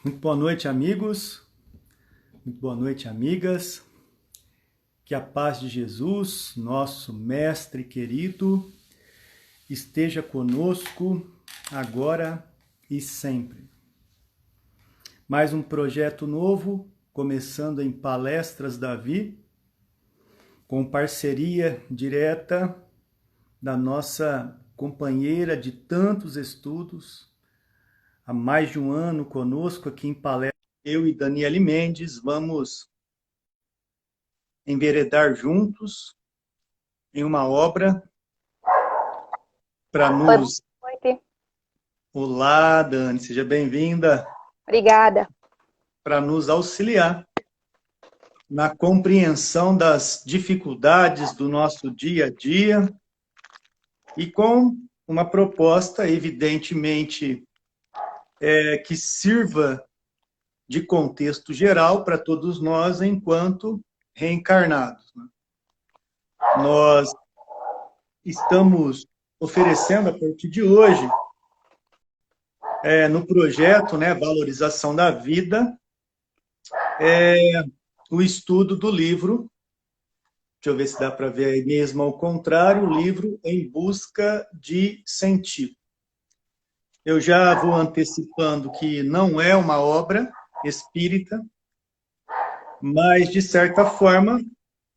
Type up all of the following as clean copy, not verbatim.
Muito boa noite, amigos. Muito boa noite, amigas. Que a paz de Jesus, nosso Mestre querido, esteja conosco agora e sempre. Mais um projeto novo, começando em Palestras Davi, com parceria direta da nossa companheira de tantos estudos, há mais de um ano conosco aqui em Palestra. Eu e Daniele Mendes vamos enveredar juntos em uma obra para Oi, nos... boa noite. Olá, Dani, seja bem-vinda. Obrigada. Para nos auxiliar na compreensão das dificuldades do nosso dia a dia e com uma proposta, evidentemente, que sirva de contexto geral para todos nós enquanto reencarnados. Nós estamos oferecendo, a partir de hoje, no projeto, né, Valorização da Vida, o estudo do livro, deixa eu ver se dá para ver aí mesmo ao contrário, o livro Em Busca de Sentido. Eu já vou antecipando que não é uma obra espírita, mas, de certa forma,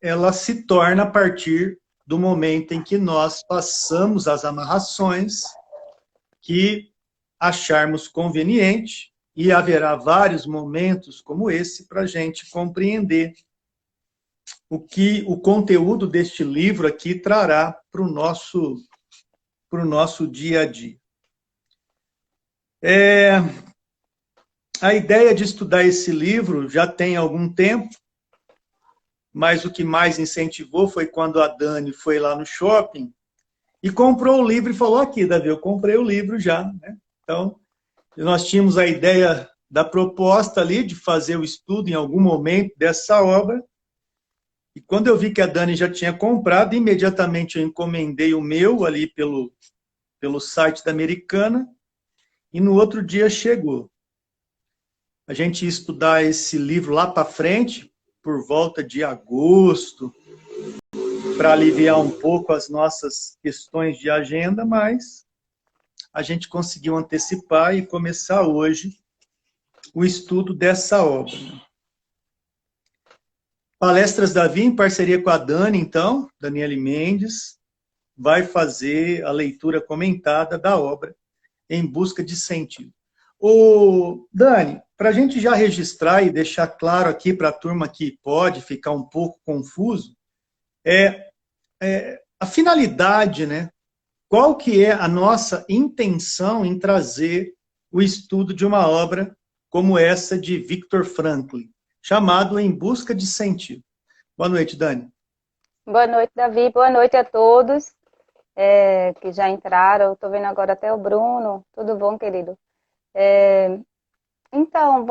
ela se torna a partir do momento em que nós passamos as amarrações que acharmos conveniente, e haverá vários momentos como esse para a gente compreender o que o conteúdo deste livro aqui trará para o nosso dia a dia. A ideia de estudar esse livro já tem algum tempo, mas o que mais incentivou foi quando a Dani foi lá no shopping e comprou o livro e falou: aqui, Davi, eu comprei o livro já, né? Então, nós tínhamos a ideia da proposta ali de fazer o estudo em algum momento dessa obra. E quando eu vi que a Dani já tinha comprado, imediatamente eu encomendei o meu ali pelo site da Americana, e no outro dia chegou. A gente ia estudar esse livro lá para frente, por volta de agosto, para aliviar um pouco as nossas questões de agenda, mas a gente conseguiu antecipar e começar hoje o estudo dessa obra. Palestras Davi, em parceria com a Dani, então, Daniele Mendes, vai fazer a leitura comentada da obra Em Busca de Sentido. Ô, Dani, para a gente já registrar e deixar claro aqui para a turma que pode ficar um pouco confuso, a finalidade, né? Qual que é a nossa intenção em trazer o estudo de uma obra como essa de Viktor Frankl, chamado Em Busca de Sentido. Boa noite, Dani. Boa noite, Davi. Boa noite a todos que já entraram. Estou vendo agora até o Bruno. Tudo bom, querido? É, então,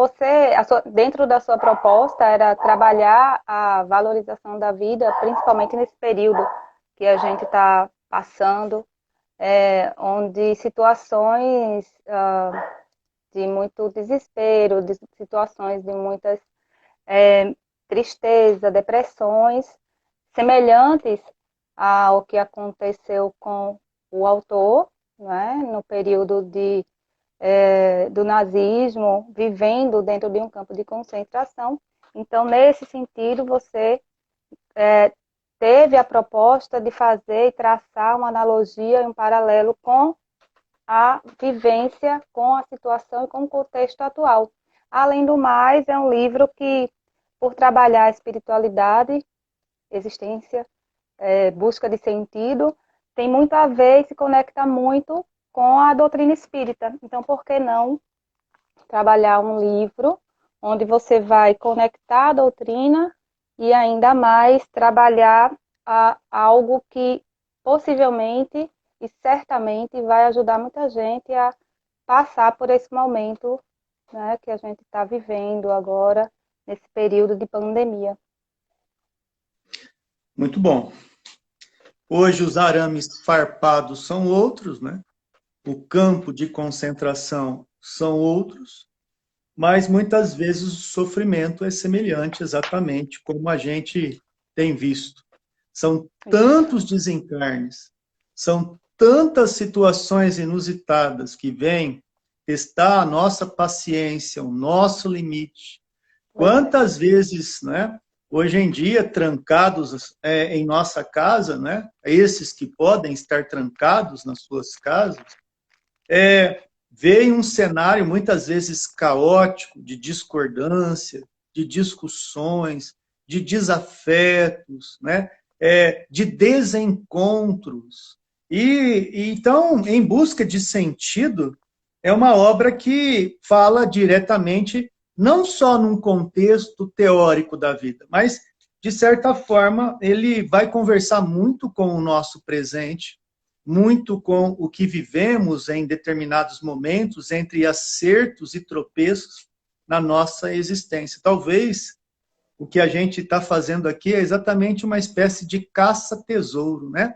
dentro da sua proposta, era trabalhar a valorização da vida, principalmente nesse período que a gente está passando, onde situações de muito desespero, de situações de muitas tristeza, depressões, semelhantes ao que aconteceu com o autor, né, no período do nazismo, vivendo dentro de um campo de concentração. Então, nesse sentido, você teve a proposta de fazer e traçar uma analogia, um paralelo com a vivência, com a situação e com o contexto atual. Além do mais, é um livro que, por trabalhar a espiritualidade, existência, busca de sentido, tem muito a ver e se conecta muito com a doutrina espírita. Então, por que não trabalhar um livro onde você vai conectar a doutrina e ainda mais trabalhar algo que possivelmente e certamente vai ajudar muita gente a passar por esse momento, né, que a gente está vivendo agora, nesse período de pandemia. Muito bom. Hoje os arames farpados são outros, né? O campo de concentração são outros, mas muitas vezes o sofrimento é semelhante, exatamente como a gente tem visto. São tantos desencarnes, são tantas situações inusitadas que vêm testar a nossa paciência, o nosso limite. Quantas vezes, né, hoje em dia, trancados em nossa casa, né, esses que podem estar trancados nas suas casas, veem um cenário muitas vezes caótico, de discordância, de discussões, de desafetos, né? De desencontros. Então, Em Busca de Sentido, é uma obra que fala diretamente, não só num contexto teórico da vida, mas, de certa forma, ele vai conversar muito com o nosso presente, muito com o que vivemos em determinados momentos, entre acertos e tropeços na nossa existência. Talvez o que a gente está fazendo aqui é exatamente uma espécie de caça-tesouro, né?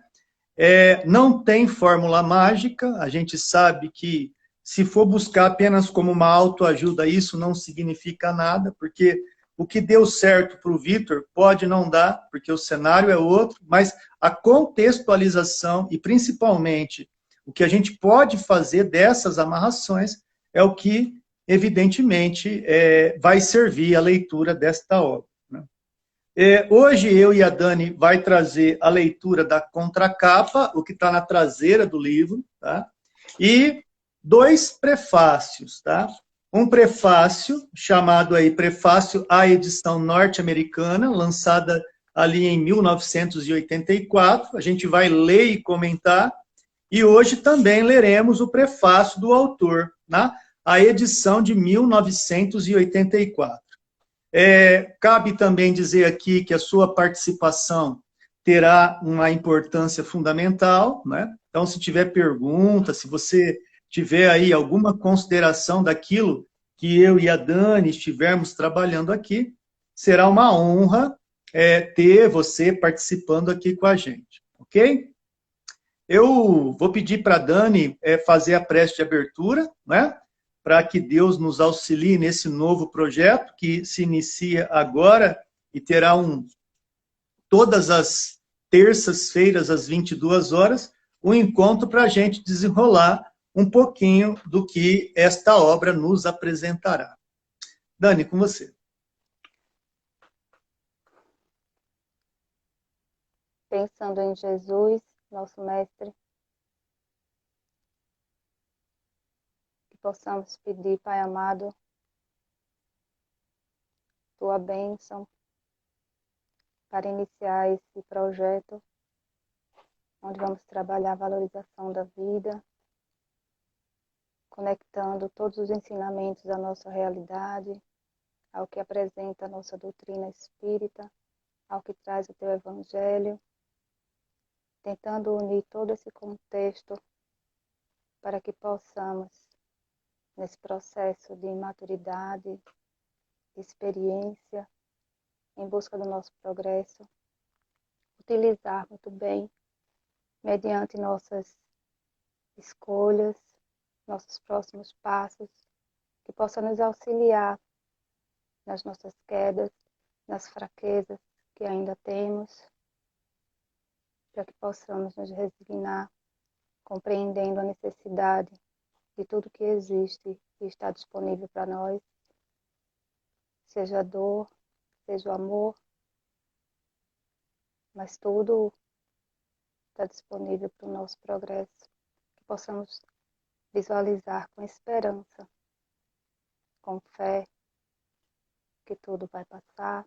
Não tem fórmula mágica, a gente sabe que se for buscar apenas como uma autoajuda, isso não significa nada, porque o que deu certo para o Vitor pode não dar, porque o cenário é outro, mas a contextualização e principalmente o que a gente pode fazer dessas amarrações é o que, evidentemente, vai servir a leitura desta obra. Hoje eu e a Dani vai trazer a leitura da contracapa, o que está na traseira do livro, tá? E dois prefácios, tá? Um prefácio chamado aí Prefácio à edição norte-americana, lançada ali em 1984. A gente vai ler e comentar. E hoje também leremos o prefácio do autor, né? A edição de 1984. Cabe também dizer aqui que a sua participação terá uma importância fundamental, né? Então, se tiver pergunta, se você tiver aí alguma consideração daquilo que eu e a Dani estivermos trabalhando aqui, será uma honra ter você participando aqui com a gente, ok? Eu vou pedir para a Dani fazer a prece de abertura, né? Para que Deus nos auxilie nesse novo projeto que se inicia agora e terá todas as terças-feiras, às 22 horas, um encontro para a gente desenrolar um pouquinho do que esta obra nos apresentará. Dani, com você. Pensando em Jesus, nosso Mestre, que possamos pedir, Pai amado, tua bênção para iniciar esse projeto, onde vamos trabalhar a valorização da vida, conectando todos os ensinamentos da nossa realidade, ao que apresenta a nossa doutrina espírita, ao que traz o teu evangelho, tentando unir todo esse contexto para que possamos, nesse processo de maturidade, de experiência, em busca do nosso progresso, utilizar muito bem, mediante nossas escolhas, nossos próximos passos, que possa nos auxiliar nas nossas quedas, nas fraquezas que ainda temos, para que possamos nos resignar, compreendendo a necessidade de tudo que existe e está disponível para nós, seja a dor, seja o amor, mas tudo está disponível para o nosso progresso, que possamos visualizar com esperança, com fé, que tudo vai passar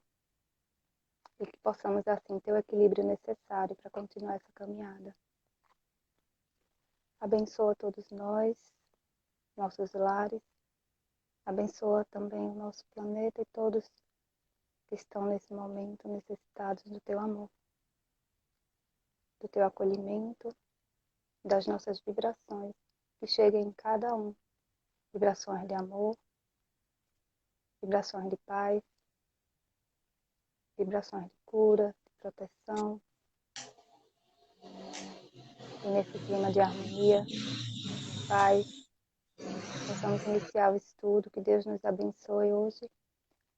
e que possamos assim ter o equilíbrio necessário para continuar essa caminhada. Abençoa todos nós, nossos lares, abençoa também o nosso planeta e todos que estão nesse momento necessitados do teu amor, do teu acolhimento, das nossas vibrações, que cheguem em cada um, vibrações de amor, vibrações de paz, vibrações de cura, de proteção, e nesse clima de harmonia, paz, possamos iniciar o estudo, que Deus nos abençoe hoje,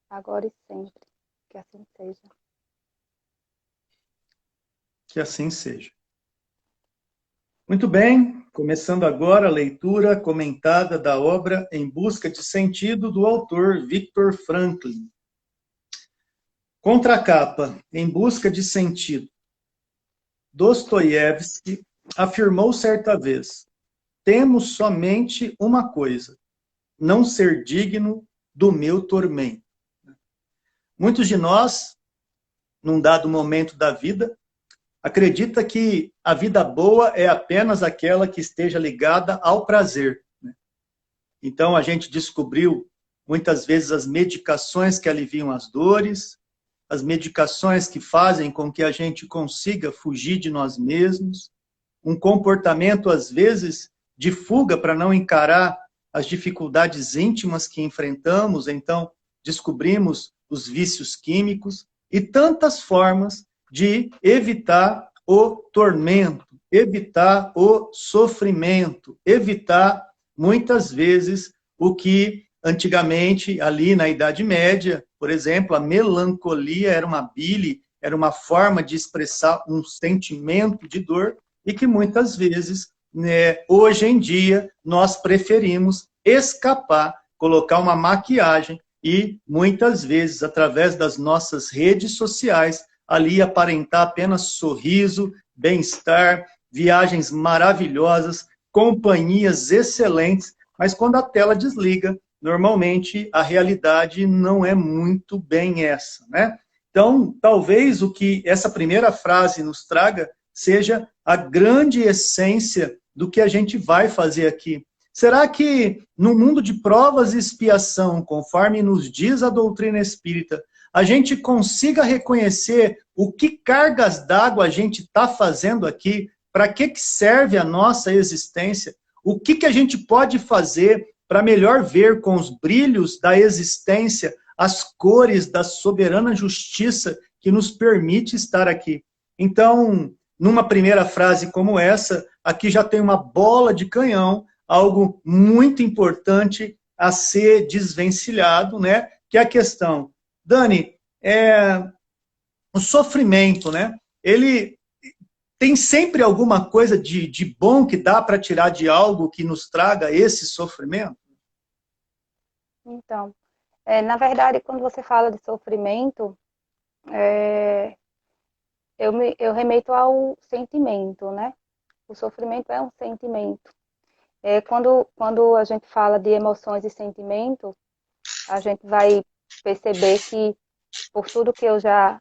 agora e sempre. Que assim seja. Que assim seja. Muito bem, começando agora a leitura comentada da obra Em Busca de Sentido, do autor Viktor Frankl. Contracapa, Em Busca de Sentido. Dostoiévski afirmou certa vez: temos somente uma coisa, não ser digno do meu tormento. Muitos de nós, num dado momento da vida, acredita que a vida boa é apenas aquela que esteja ligada ao prazer. Então, a gente descobriu, muitas vezes, as medicações que aliviam as dores, as medicações que fazem com que a gente consiga fugir de nós mesmos, um comportamento, às vezes, de fuga para não encarar as dificuldades íntimas que enfrentamos, então descobrimos os vícios químicos e tantas formas de evitar o tormento, evitar o sofrimento, evitar, muitas vezes, o que antigamente, ali na Idade Média, por exemplo, a melancolia era uma bile, era uma forma de expressar um sentimento de dor e que muitas vezes, hoje em dia, nós preferimos escapar, colocar uma maquiagem e, muitas vezes, através das nossas redes sociais, ali aparentar apenas sorriso, bem-estar, viagens maravilhosas, companhias excelentes, mas quando a tela desliga, normalmente a realidade não é muito bem essa, né? Então, talvez o que essa primeira frase nos traga seja a grande essência do que a gente vai fazer aqui. Será que no mundo de provas e expiação, conforme nos diz a doutrina espírita, a gente consiga reconhecer o que cargas d'água a gente está fazendo aqui, para que serve a nossa existência, o que a gente pode fazer para melhor ver com os brilhos da existência as cores da soberana justiça que nos permite estar aqui. Então, numa primeira frase como essa, aqui já tem uma bola de canhão, algo muito importante a ser desvencilhado, né? Que é a questão, Dani, o sofrimento, né? Ele tem sempre alguma coisa de bom que dá para tirar de algo que nos traga esse sofrimento? Então, na verdade, quando você fala de sofrimento, eu remeto ao sentimento, né? O sofrimento é um sentimento. Quando a gente fala de emoções e sentimento, a gente vai perceber que, por tudo que eu já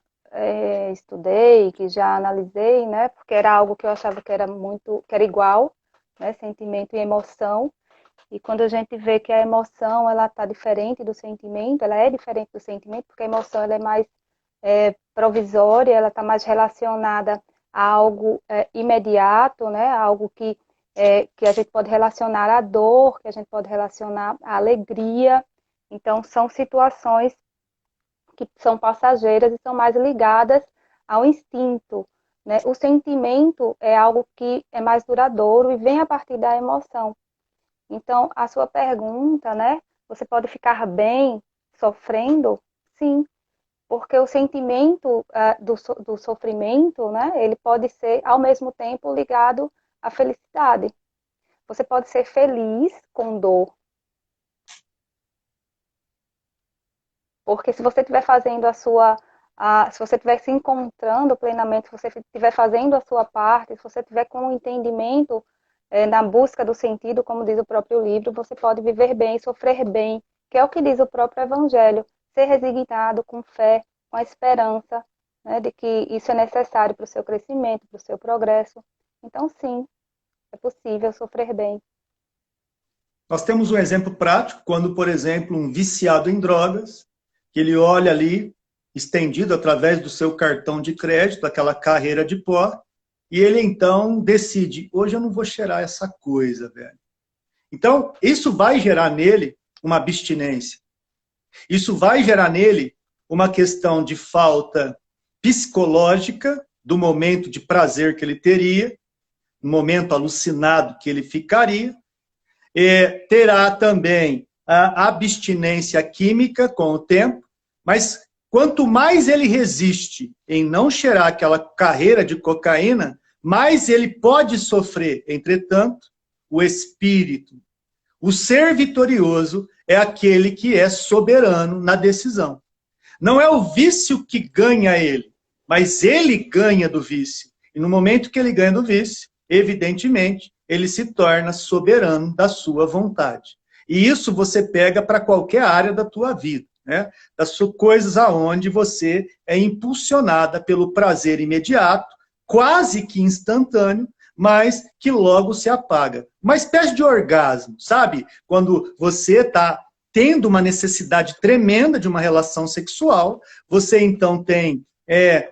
estudei, que já analisei, né? Porque era algo que eu achava que era igual, né? Sentimento e emoção. E quando a gente vê que a emoção ela está diferente do sentimento, ela é diferente do sentimento, porque a emoção ela é mais provisória, ela está mais relacionada a algo imediato, né? Algo que a gente pode relacionar à dor, que a gente pode relacionar à alegria. Então, são situações que são passageiras e são mais ligadas ao instinto, né? O sentimento é algo que é mais duradouro e vem a partir da emoção. Então, a sua pergunta, né? Você pode ficar bem sofrendo? Sim, porque o sentimento do sofrimento, né? Ele pode ser, ao mesmo tempo, ligado à felicidade. Você pode ser feliz com dor. Porque se você estiver fazendo se você estiver se encontrando plenamente, se você estiver fazendo a sua parte, se você estiver com um entendimento na busca do sentido, como diz o próprio livro, você pode viver bem, sofrer bem, que é o que diz o próprio Evangelho, ser resignado com fé, com a esperança, né, de que isso é necessário para o seu crescimento, para o seu progresso. Então, sim, é possível sofrer bem. Nós temos um exemplo prático, quando, por exemplo, um viciado em drogas, que ele olha ali, estendido através do seu cartão de crédito, aquela carreira de pó, e ele então decide, hoje eu não vou cheirar essa coisa, velho. Então, isso vai gerar nele uma abstinência. Isso vai gerar nele uma questão de falta psicológica do momento de prazer que ele teria, no momento alucinado que ele ficaria, terá também a abstinência química com o tempo, mas quanto mais ele resiste em não cheirar aquela carreira de cocaína, mais ele pode sofrer. Entretanto, o espírito, o ser vitorioso, é aquele que é soberano na decisão. Não é o vício que ganha ele, mas ele ganha do vício. E no momento que ele ganha do vício, evidentemente, ele se torna soberano da sua vontade. E isso você pega para qualquer área da tua vida, né? Das coisas aonde você é impulsionada pelo prazer imediato, quase que instantâneo, mas que logo se apaga. Uma espécie de orgasmo, sabe? Quando você está tendo uma necessidade tremenda de uma relação sexual, você então tem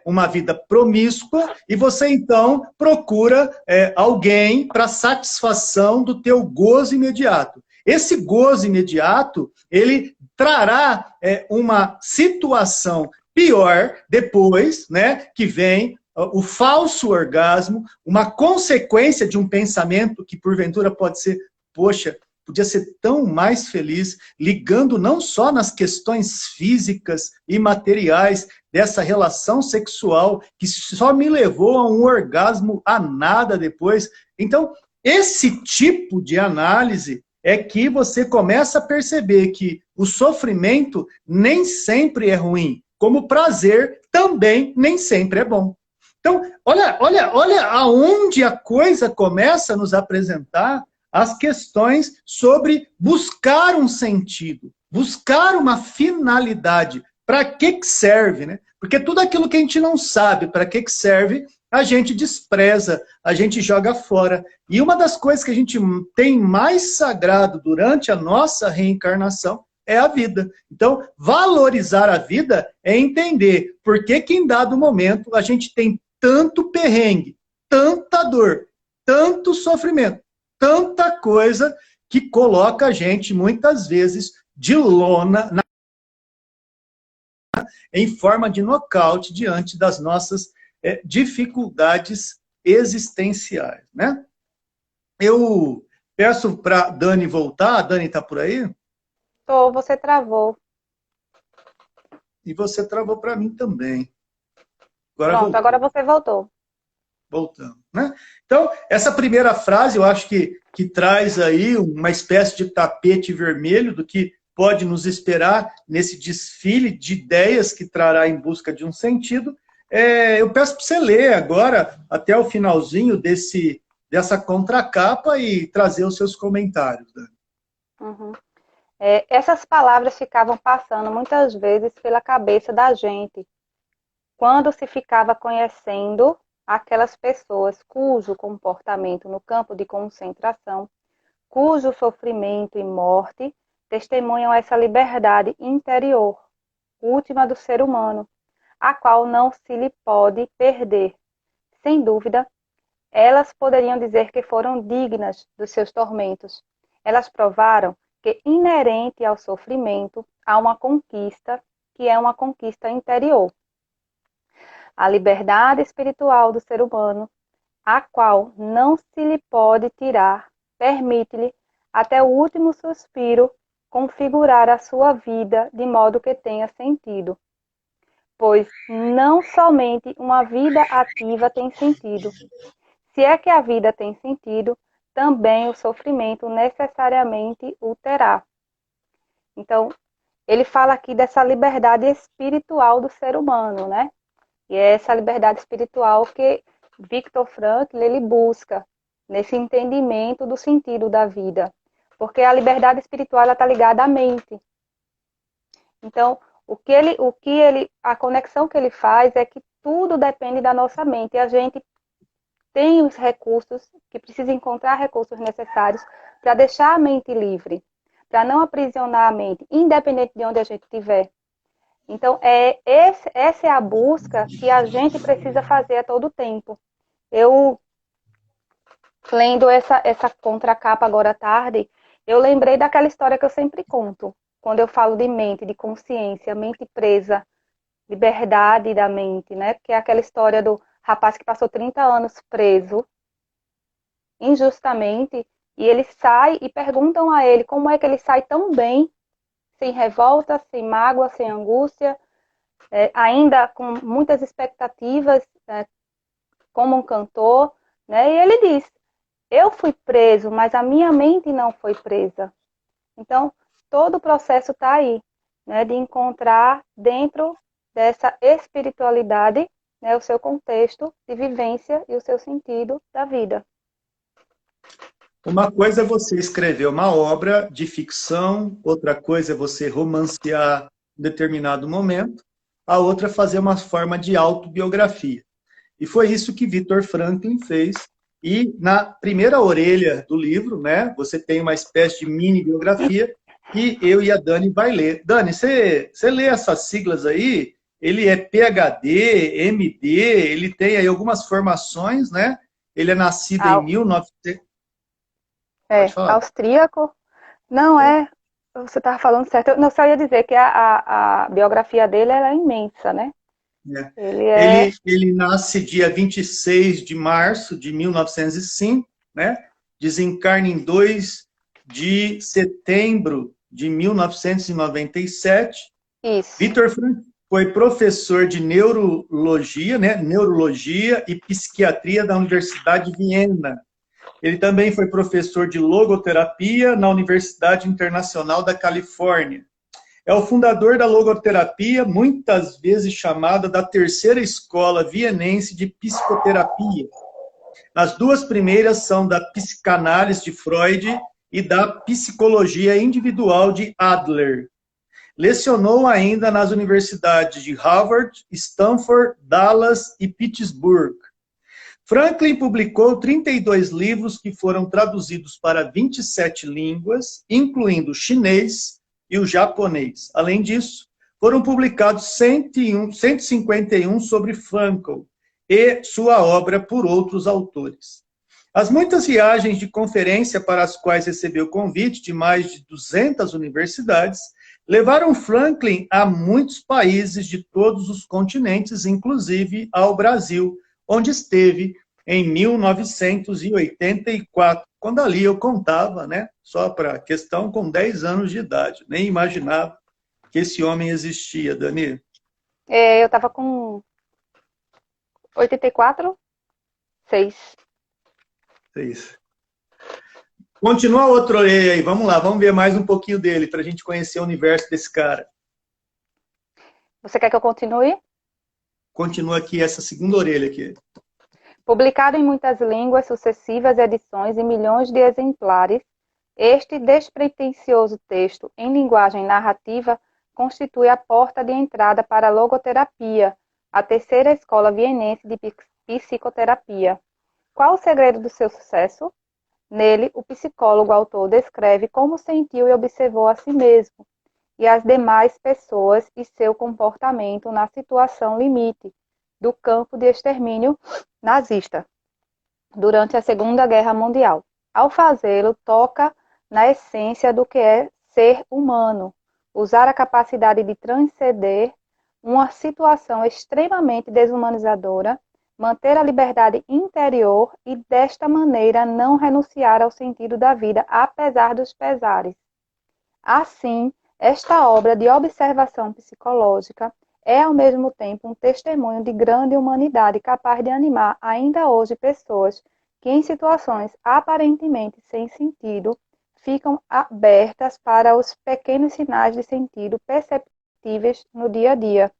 uma vida promíscua e você então procura alguém para satisfação do teu gozo imediato. Esse gozo imediato, ele trará uma situação pior depois, né, que vem o falso orgasmo, uma consequência de um pensamento que porventura pode ser, poxa, podia ser tão mais feliz, ligando não só nas questões físicas e materiais dessa relação sexual, que só me levou a um orgasmo a nada depois. Então, esse tipo de análise é que você começa a perceber que o sofrimento nem sempre é ruim, como o prazer também nem sempre é bom. Então, olha aonde a coisa começa a nos apresentar as questões sobre buscar um sentido, buscar uma finalidade. Para que serve, né? Porque tudo aquilo que a gente não sabe para que serve, a gente despreza, a gente joga fora. E uma das coisas que a gente tem mais sagrado durante a nossa reencarnação é a vida. Então, valorizar a vida é entender por que em dado momento a gente tem tanto perrengue, tanta dor, tanto sofrimento, tanta coisa que coloca a gente, muitas vezes, de lona, em forma de nocaute diante das nossas dificuldades existenciais, né? Eu peço para a Dani voltar. A Dani está por aí? Tô, você travou. E você travou para mim também. Pronto, agora você voltou. Voltando, né? Então, essa primeira frase eu acho que traz aí uma espécie de tapete vermelho do que pode nos esperar nesse desfile de ideias que trará em busca de um sentido. Eu peço para você ler agora até o finalzinho dessa contracapa e trazer os seus comentários, Dani. Uhum. Essas palavras ficavam passando muitas vezes pela cabeça da gente quando se ficava conhecendo aquelas pessoas cujo comportamento no campo de concentração, cujo sofrimento e morte testemunham essa liberdade interior, última do ser humano, a qual não se lhe pode perder. Sem dúvida, elas poderiam dizer que foram dignas dos seus tormentos. Elas provaram que, inerente ao sofrimento, há uma conquista, que é uma conquista interior. A liberdade espiritual do ser humano, a qual não se lhe pode tirar, permite-lhe, até o último suspiro, configurar a sua vida de modo que tenha sentido. Pois não somente uma vida ativa tem sentido. Se é que a vida tem sentido, também o sofrimento necessariamente o terá. Então, ele fala aqui dessa liberdade espiritual do ser humano, né? E é essa liberdade espiritual que Viktor Frankl ele busca nesse entendimento do sentido da vida, porque a liberdade espiritual está ligada à mente. Então, a conexão que ele faz é que tudo depende da nossa mente. E a gente tem os recursos, que precisa encontrar recursos necessários para deixar a mente livre, para não aprisionar a mente, independente de onde a gente estiver. Então, essa é a busca que a gente precisa fazer a todo tempo. Eu, lendo essa contracapa agora à tarde, eu lembrei daquela história que eu sempre conto, quando eu falo de mente, de consciência, mente presa, liberdade da mente, né? Que é aquela história do rapaz que passou 30 anos preso, injustamente, E ele sai e perguntam a ele como é que ele sai tão bem, sem revolta, sem mágoa, sem angústia, ainda com muitas expectativas, como um cantor, né? E ele diz: eu fui preso, mas a minha mente não foi presa. Então, todo o processo está aí, né? De encontrar dentro dessa espiritualidade, né, o seu contexto de vivência e o seu sentido da vida. Uma coisa é você escrever uma obra de ficção, outra coisa é você romancear em determinado momento, a outra é fazer uma forma de autobiografia. E foi isso que Viktor Franklin fez. E na primeira orelha do livro, né, você tem uma espécie de mini biografia que eu e a Dani vai ler. Dani, você lê essas siglas aí? Ele é PhD, MD, ele tem aí algumas formações, né? Ele é nascido em 1900. Pode falar. Austríaco. Não é, você estava falando certo. Eu não só ia dizer que a biografia dele é imensa, né? É. Ele é... Ele nasce dia 26 de março de 1905, né? Desencarna em 2 de setembro de 1997. Isso. Viktor Frankl foi professor de neurologia, né? Neurologia e psiquiatria da Universidade de Viena. Ele também foi professor de logoterapia na Universidade Internacional da Califórnia. É o fundador da logoterapia, muitas vezes chamada da terceira escola vienense de psicoterapia. As duas primeiras são da psicanálise de Freud e da psicologia individual de Adler. Lecionou ainda nas universidades de Harvard, Stanford, Dallas e Pittsburgh. Franklin publicou 32 livros que foram traduzidos para 27 línguas, incluindo chinês e o japonês. Além disso, foram publicados 151 sobre Frankl e sua obra por outros autores. As muitas viagens de conferência para as quais recebeu convite de mais de 200 universidades levaram Franklin a muitos países de todos os continentes, inclusive ao Brasil, onde esteve em 1984, quando ali eu contava, né, só para questão, com 10 anos de idade. Nem imaginava que esse homem existia, Dani. Eu estava com 84, 6. É isso. Continua outro aí, vamos lá, vamos ver mais um pouquinho dele, para a gente conhecer o universo desse cara. Você quer que eu continue? Continua aqui essa segunda orelha aqui. Publicado em muitas línguas, sucessivas edições e milhões de exemplares, este despretensioso texto em linguagem narrativa constitui a porta de entrada para a logoterapia, a terceira escola vienense de psicoterapia. Qual o segredo do seu sucesso? Nele, o psicólogo autor descreve como sentiu e observou a si mesmo e as demais pessoas e seu comportamento na situação limite do campo de extermínio nazista durante a Segunda Guerra Mundial. Ao fazê-lo, toca na essência do que é ser humano, usar a capacidade de transcender uma situação extremamente desumanizadora, manter a liberdade interior e, desta maneira, não renunciar ao sentido da vida, apesar dos pesares. Assim, esta obra de observação psicológica é, ao mesmo tempo, um testemunho de grande humanidade capaz de animar ainda hoje pessoas que, em situações aparentemente sem sentido, ficam abertas para os pequenos sinais de sentido perceptíveis no dia a dia.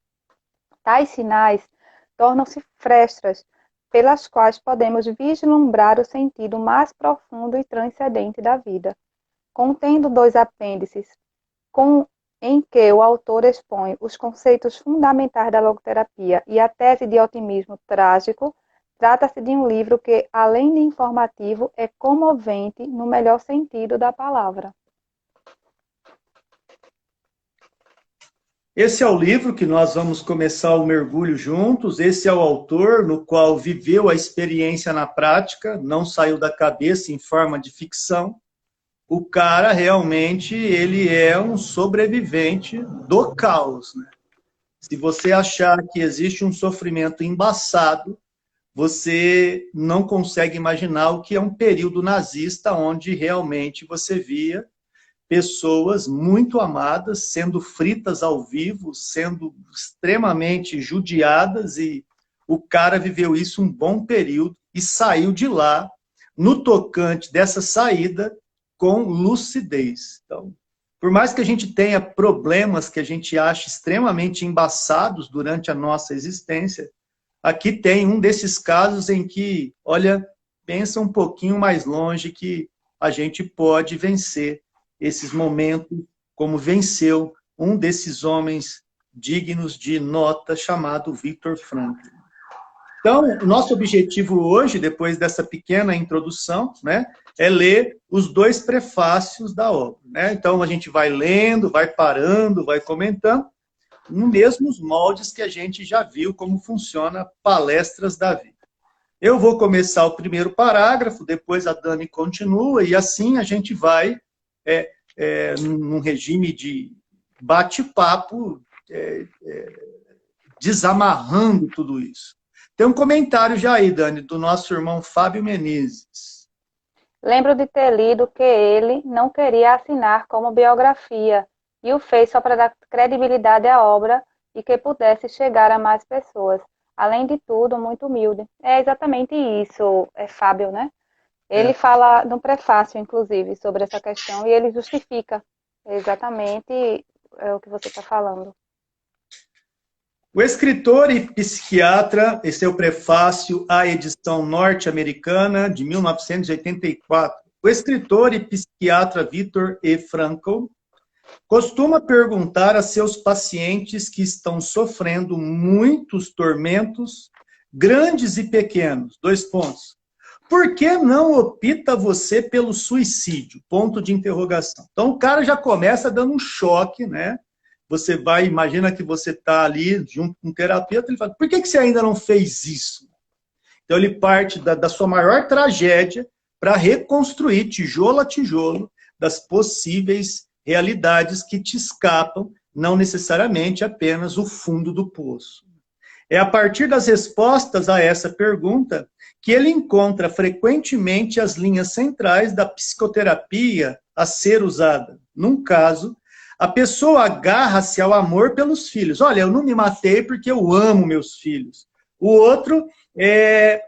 Tais sinais tornam-se frestas pelas quais podemos vislumbrar o sentido mais profundo e transcendente da vida. Contendo 2 apêndices, em que o autor expõe os conceitos fundamentais da logoterapia e a tese de otimismo trágico, trata-se de um livro que, além de informativo, é comovente no melhor sentido da palavra. Esse é o livro que nós vamos começar o mergulho juntos. Esse é o autor no qual viveu a experiência na prática, não saiu da cabeça em forma de ficção. O cara realmente ele é um sobrevivente do caos, né? Se você achar que existe um sofrimento embaçado, você não consegue imaginar o que é um período nazista onde realmente você via pessoas muito amadas sendo fritas ao vivo, sendo extremamente judiadas, e o cara viveu isso um bom período e saiu de lá, no tocante dessa saída, com lucidez. Então, por mais que a gente tenha problemas que a gente acha extremamente embaçados durante a nossa existência, aqui tem um desses casos em que, olha, pensa um pouquinho mais longe que a gente pode vencer esses momentos, como venceu um desses homens dignos de nota chamado Viktor Frankl. Então, o nosso objetivo hoje, depois dessa pequena introdução, né, é ler os 2 prefácios da obra. Né? Então, a gente vai lendo, vai parando, vai comentando, nos mesmos moldes que a gente já viu como funciona Palestras da Vida. Eu vou começar o primeiro parágrafo, depois a Dani continua, e assim a gente vai num regime de bate-papo, desamarrando tudo isso. Tem um comentário já aí, Dani, do nosso irmão Fábio Menezes. Lembro de ter lido que ele não queria assinar como biografia e o fez só para dar credibilidade à obra e que pudesse chegar a mais pessoas. Além de tudo, muito humilde. É exatamente isso, Fábio, né? Ele fala no prefácio, inclusive, sobre essa questão e ele justifica exatamente o que você está falando. O escritor e psiquiatra, esse é o prefácio à edição norte-americana de 1984. O escritor e psiquiatra Viktor E. Frankl costuma perguntar a seus pacientes que estão sofrendo muitos tormentos, grandes e pequenos, 2 pontos. Por que não opta você pelo suicídio? Ponto de interrogação. Então o cara já começa dando um choque, né? Você vai, imagina que você está ali junto com um terapeuta, ele fala, por que você ainda não fez isso? Então ele parte da sua maior tragédia para reconstruir tijolo a tijolo das possíveis realidades que te escapam, não necessariamente apenas o fundo do poço. É a partir das respostas a essa pergunta que ele encontra frequentemente as linhas centrais da psicoterapia a ser usada. Num caso, a pessoa agarra-se ao amor pelos filhos. Olha, eu não me matei porque eu amo meus filhos. O outro,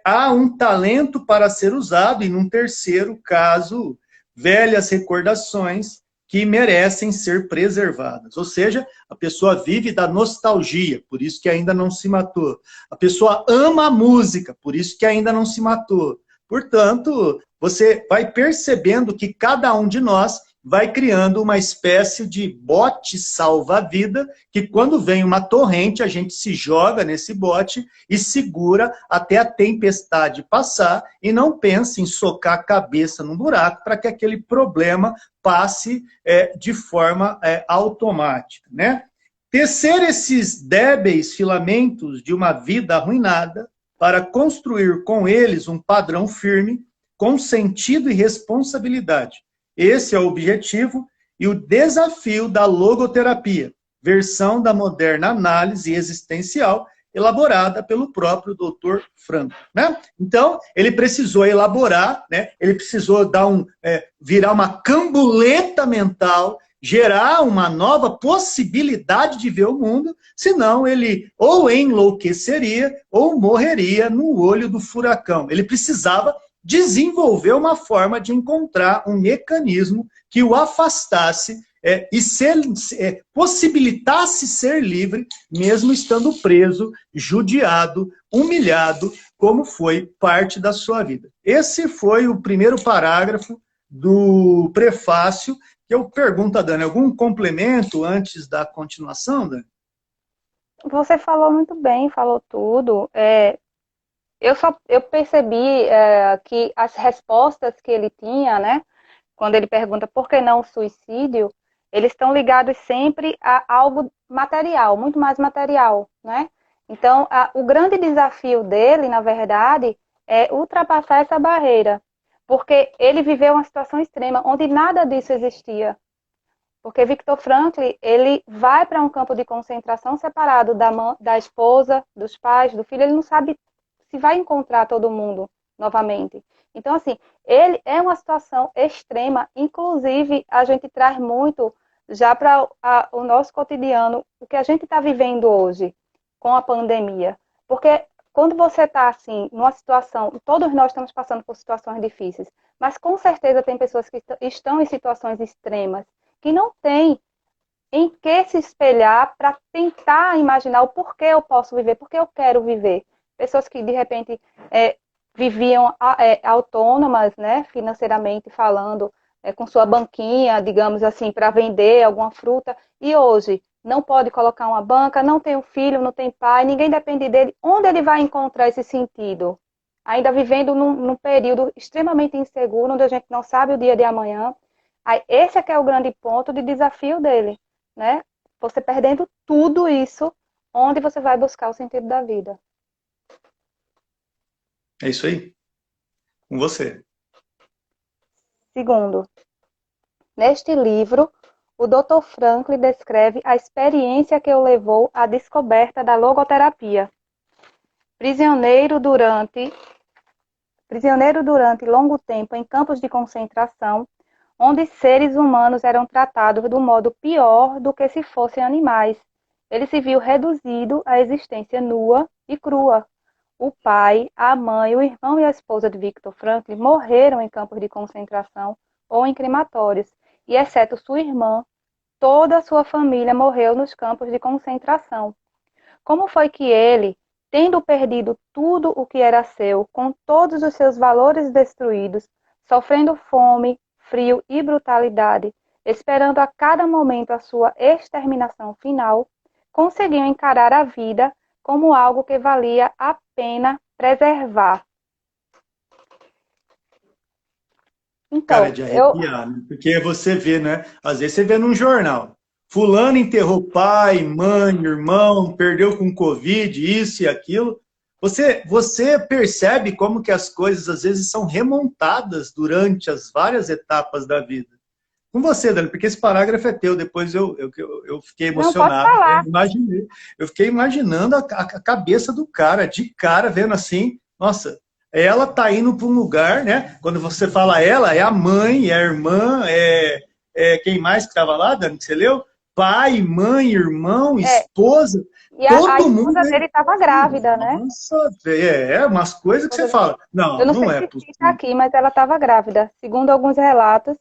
há um talento para ser usado, e num terceiro caso, velhas recordações que merecem ser preservadas. Ou seja, a pessoa vive da nostalgia, por isso que ainda não se matou. A pessoa ama a música, por isso que ainda não se matou. Portanto, você vai percebendo que cada um de nós vai criando uma espécie de bote salva-vida, que quando vem uma torrente, a gente se joga nesse bote e segura até a tempestade passar e não pensa em socar a cabeça num buraco para que aquele problema passe de forma automática, né? Tecer esses débeis filamentos de uma vida arruinada para construir com eles um padrão firme, com sentido e responsabilidade. Esse é o objetivo e o desafio da logoterapia, versão da moderna análise existencial, elaborada pelo próprio Dr. Frankl. Né? Então, ele precisou elaborar, né? Ele precisou virar uma cambuleta mental, gerar uma nova possibilidade de ver o mundo, senão ele ou enlouqueceria ou morreria no olho do furacão. Ele precisava desenvolver uma forma de encontrar um mecanismo que o afastasse e possibilitasse ser livre, mesmo estando preso, judiado, humilhado, como foi parte da sua vida. Esse foi o primeiro parágrafo do prefácio, que eu pergunto a Dani, algum complemento antes da continuação, Dani? Você falou muito bem, falou tudo. Eu percebi que as respostas que ele tinha, né, quando ele pergunta por que não o suicídio, eles estão ligados sempre a algo material, muito mais material, né? Então, o grande desafio dele, na verdade, é ultrapassar essa barreira, porque ele viveu uma situação extrema onde nada disso existia. Porque Viktor Frankl, ele vai para um campo de concentração separado da esposa, dos pais, do filho, ele não sabe se vai encontrar todo mundo novamente. Então, assim, ele é uma situação extrema, inclusive a gente traz muito já para o nosso cotidiano, o que a gente está vivendo hoje com a pandemia. Porque quando você está assim, numa situação, todos nós estamos passando por situações difíceis, mas com certeza tem pessoas que estão em situações extremas, que não têm em que se espelhar para tentar imaginar o porquê eu posso viver, porque eu quero viver. Pessoas que, de repente, viviam autônomas, né, financeiramente falando, com sua banquinha, digamos assim, para vender alguma fruta, e hoje não pode colocar uma banca, não tem um filho, não tem pai, ninguém depende dele. Onde ele vai encontrar esse sentido? Ainda vivendo num período extremamente inseguro, onde a gente não sabe o dia de amanhã. Aí, esse é que é o grande ponto de desafio dele, né? Você perdendo tudo isso, onde você vai buscar o sentido da vida? É isso aí. Com você. Segundo, neste livro, o Dr. Franklin descreve a experiência que o levou à descoberta da logoterapia. Prisioneiro durante longo tempo em campos de concentração, onde seres humanos eram tratados do modo pior do que se fossem animais. Ele se viu reduzido à existência nua e crua. O pai, a mãe, o irmão e a esposa de Viktor Frankl morreram em campos de concentração ou em crematórios, e exceto sua irmã, toda a sua família morreu nos campos de concentração. Como foi que ele, tendo perdido tudo o que era seu, com todos os seus valores destruídos, sofrendo fome, frio e brutalidade, esperando a cada momento a sua exterminação final, conseguiu encarar a vida como algo que valia a pena preservar? Então, Cara, é de arrepiar, né? Porque você vê, né? Às vezes você vê num jornal. Fulano enterrou pai, mãe, irmão, perdeu com Covid, isso e aquilo. Você percebe como que as coisas às vezes são remontadas durante as várias etapas da vida. Com você, Dani, porque esse parágrafo é teu, depois eu fiquei não pode emocionado, falar. eu fiquei imaginando a cabeça do cara, de cara, vendo assim, nossa, ela tá indo para um lugar, né? Quando você fala ela, é a mãe, é a irmã, quem mais que estava lá, Dani, que você leu? Pai, mãe, irmão, esposa, E a todo mundo. esposa dele estava grávida, né? Nossa, umas coisas que você fala, Eu não, não não sei é se cita possível. aqui, mas ela estava grávida. Segundo alguns relatos,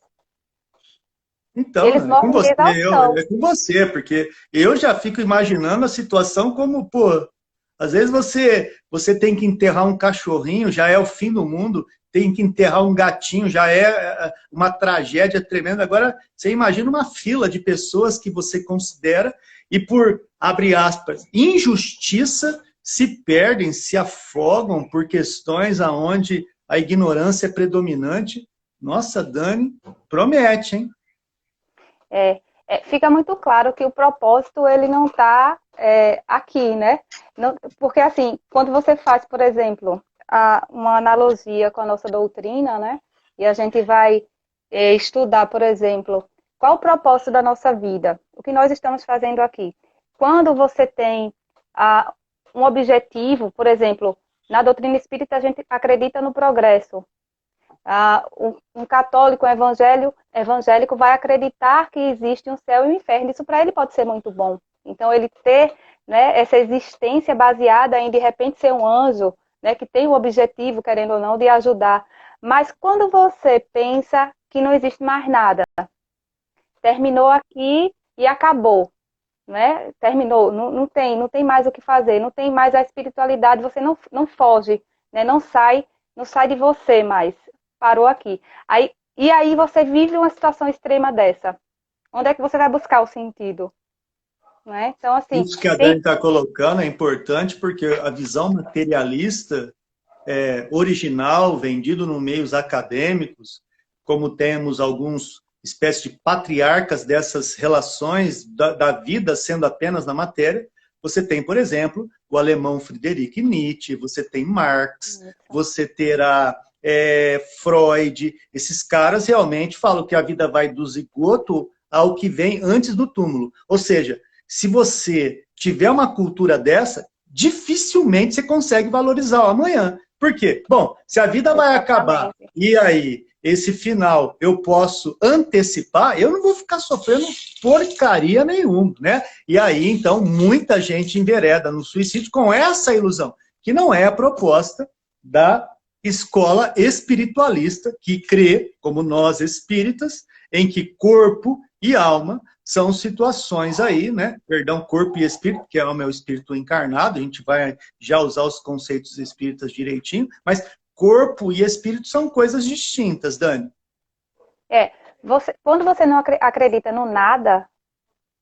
eles Então, é com morrem de você, exaustão. é com você, porque eu já fico imaginando a situação como, pô, às vezes você tem que enterrar um cachorrinho, já é o fim do mundo, tem que enterrar um gatinho, já é uma tragédia tremenda. Agora, você imagina uma fila de pessoas que você considera e por, abre aspas, injustiça, se perdem, se afogam por questões aonde a ignorância é predominante. Nossa, Dani, promete, hein? Fica muito claro que o propósito ele não está aqui, né? Não, porque assim, quando você faz, por exemplo, uma analogia com a nossa doutrina, né? E a gente vai estudar, por exemplo, qual o propósito da nossa vida? O que nós estamos fazendo aqui? Quando você tem um objetivo, por exemplo, na doutrina espírita a gente acredita no progresso. Um católico evangélico vai acreditar que existe um céu e um inferno. Isso para ele pode ser muito bom. Então, ele ter, né, essa existência baseada em, de repente, ser um anjo, né, que tem o objetivo, querendo ou não, de ajudar. Mas quando você pensa que não existe mais nada, terminou aqui e acabou, né? Terminou, não tem mais o que fazer, não tem mais a espiritualidade, você não foge, né? Não sai de você mais. Parou aqui. E aí você vive uma situação extrema dessa. Onde é que você vai buscar o sentido? Né? Então, assim, Isso que a Dani está colocando é importante porque a visão materialista original, vendido no meios acadêmicos, como temos alguns espécies de patriarcas dessas relações da vida sendo apenas na matéria, você tem, por exemplo, o alemão Friedrich Nietzsche, você tem Marx, você terá Freud, esses caras realmente falam que a vida vai do zigoto ao que vem antes do túmulo. Ou seja, se você tiver uma cultura dessa, dificilmente você consegue valorizar o amanhã. Por quê? Bom, se a vida vai acabar, e aí, esse final eu posso antecipar, eu não vou ficar sofrendo porcaria nenhuma, né? E aí, então, muita gente envereda no suicídio com essa ilusão, que não é a proposta da escola espiritualista, que crê, como nós espíritas, em que corpo e alma são situações aí, né? Perdão, corpo e espírito, que alma é o espírito encarnado, a gente vai já usar os conceitos espíritas direitinho, mas corpo e espírito são coisas distintas, Dani. Quando você não acredita no nada,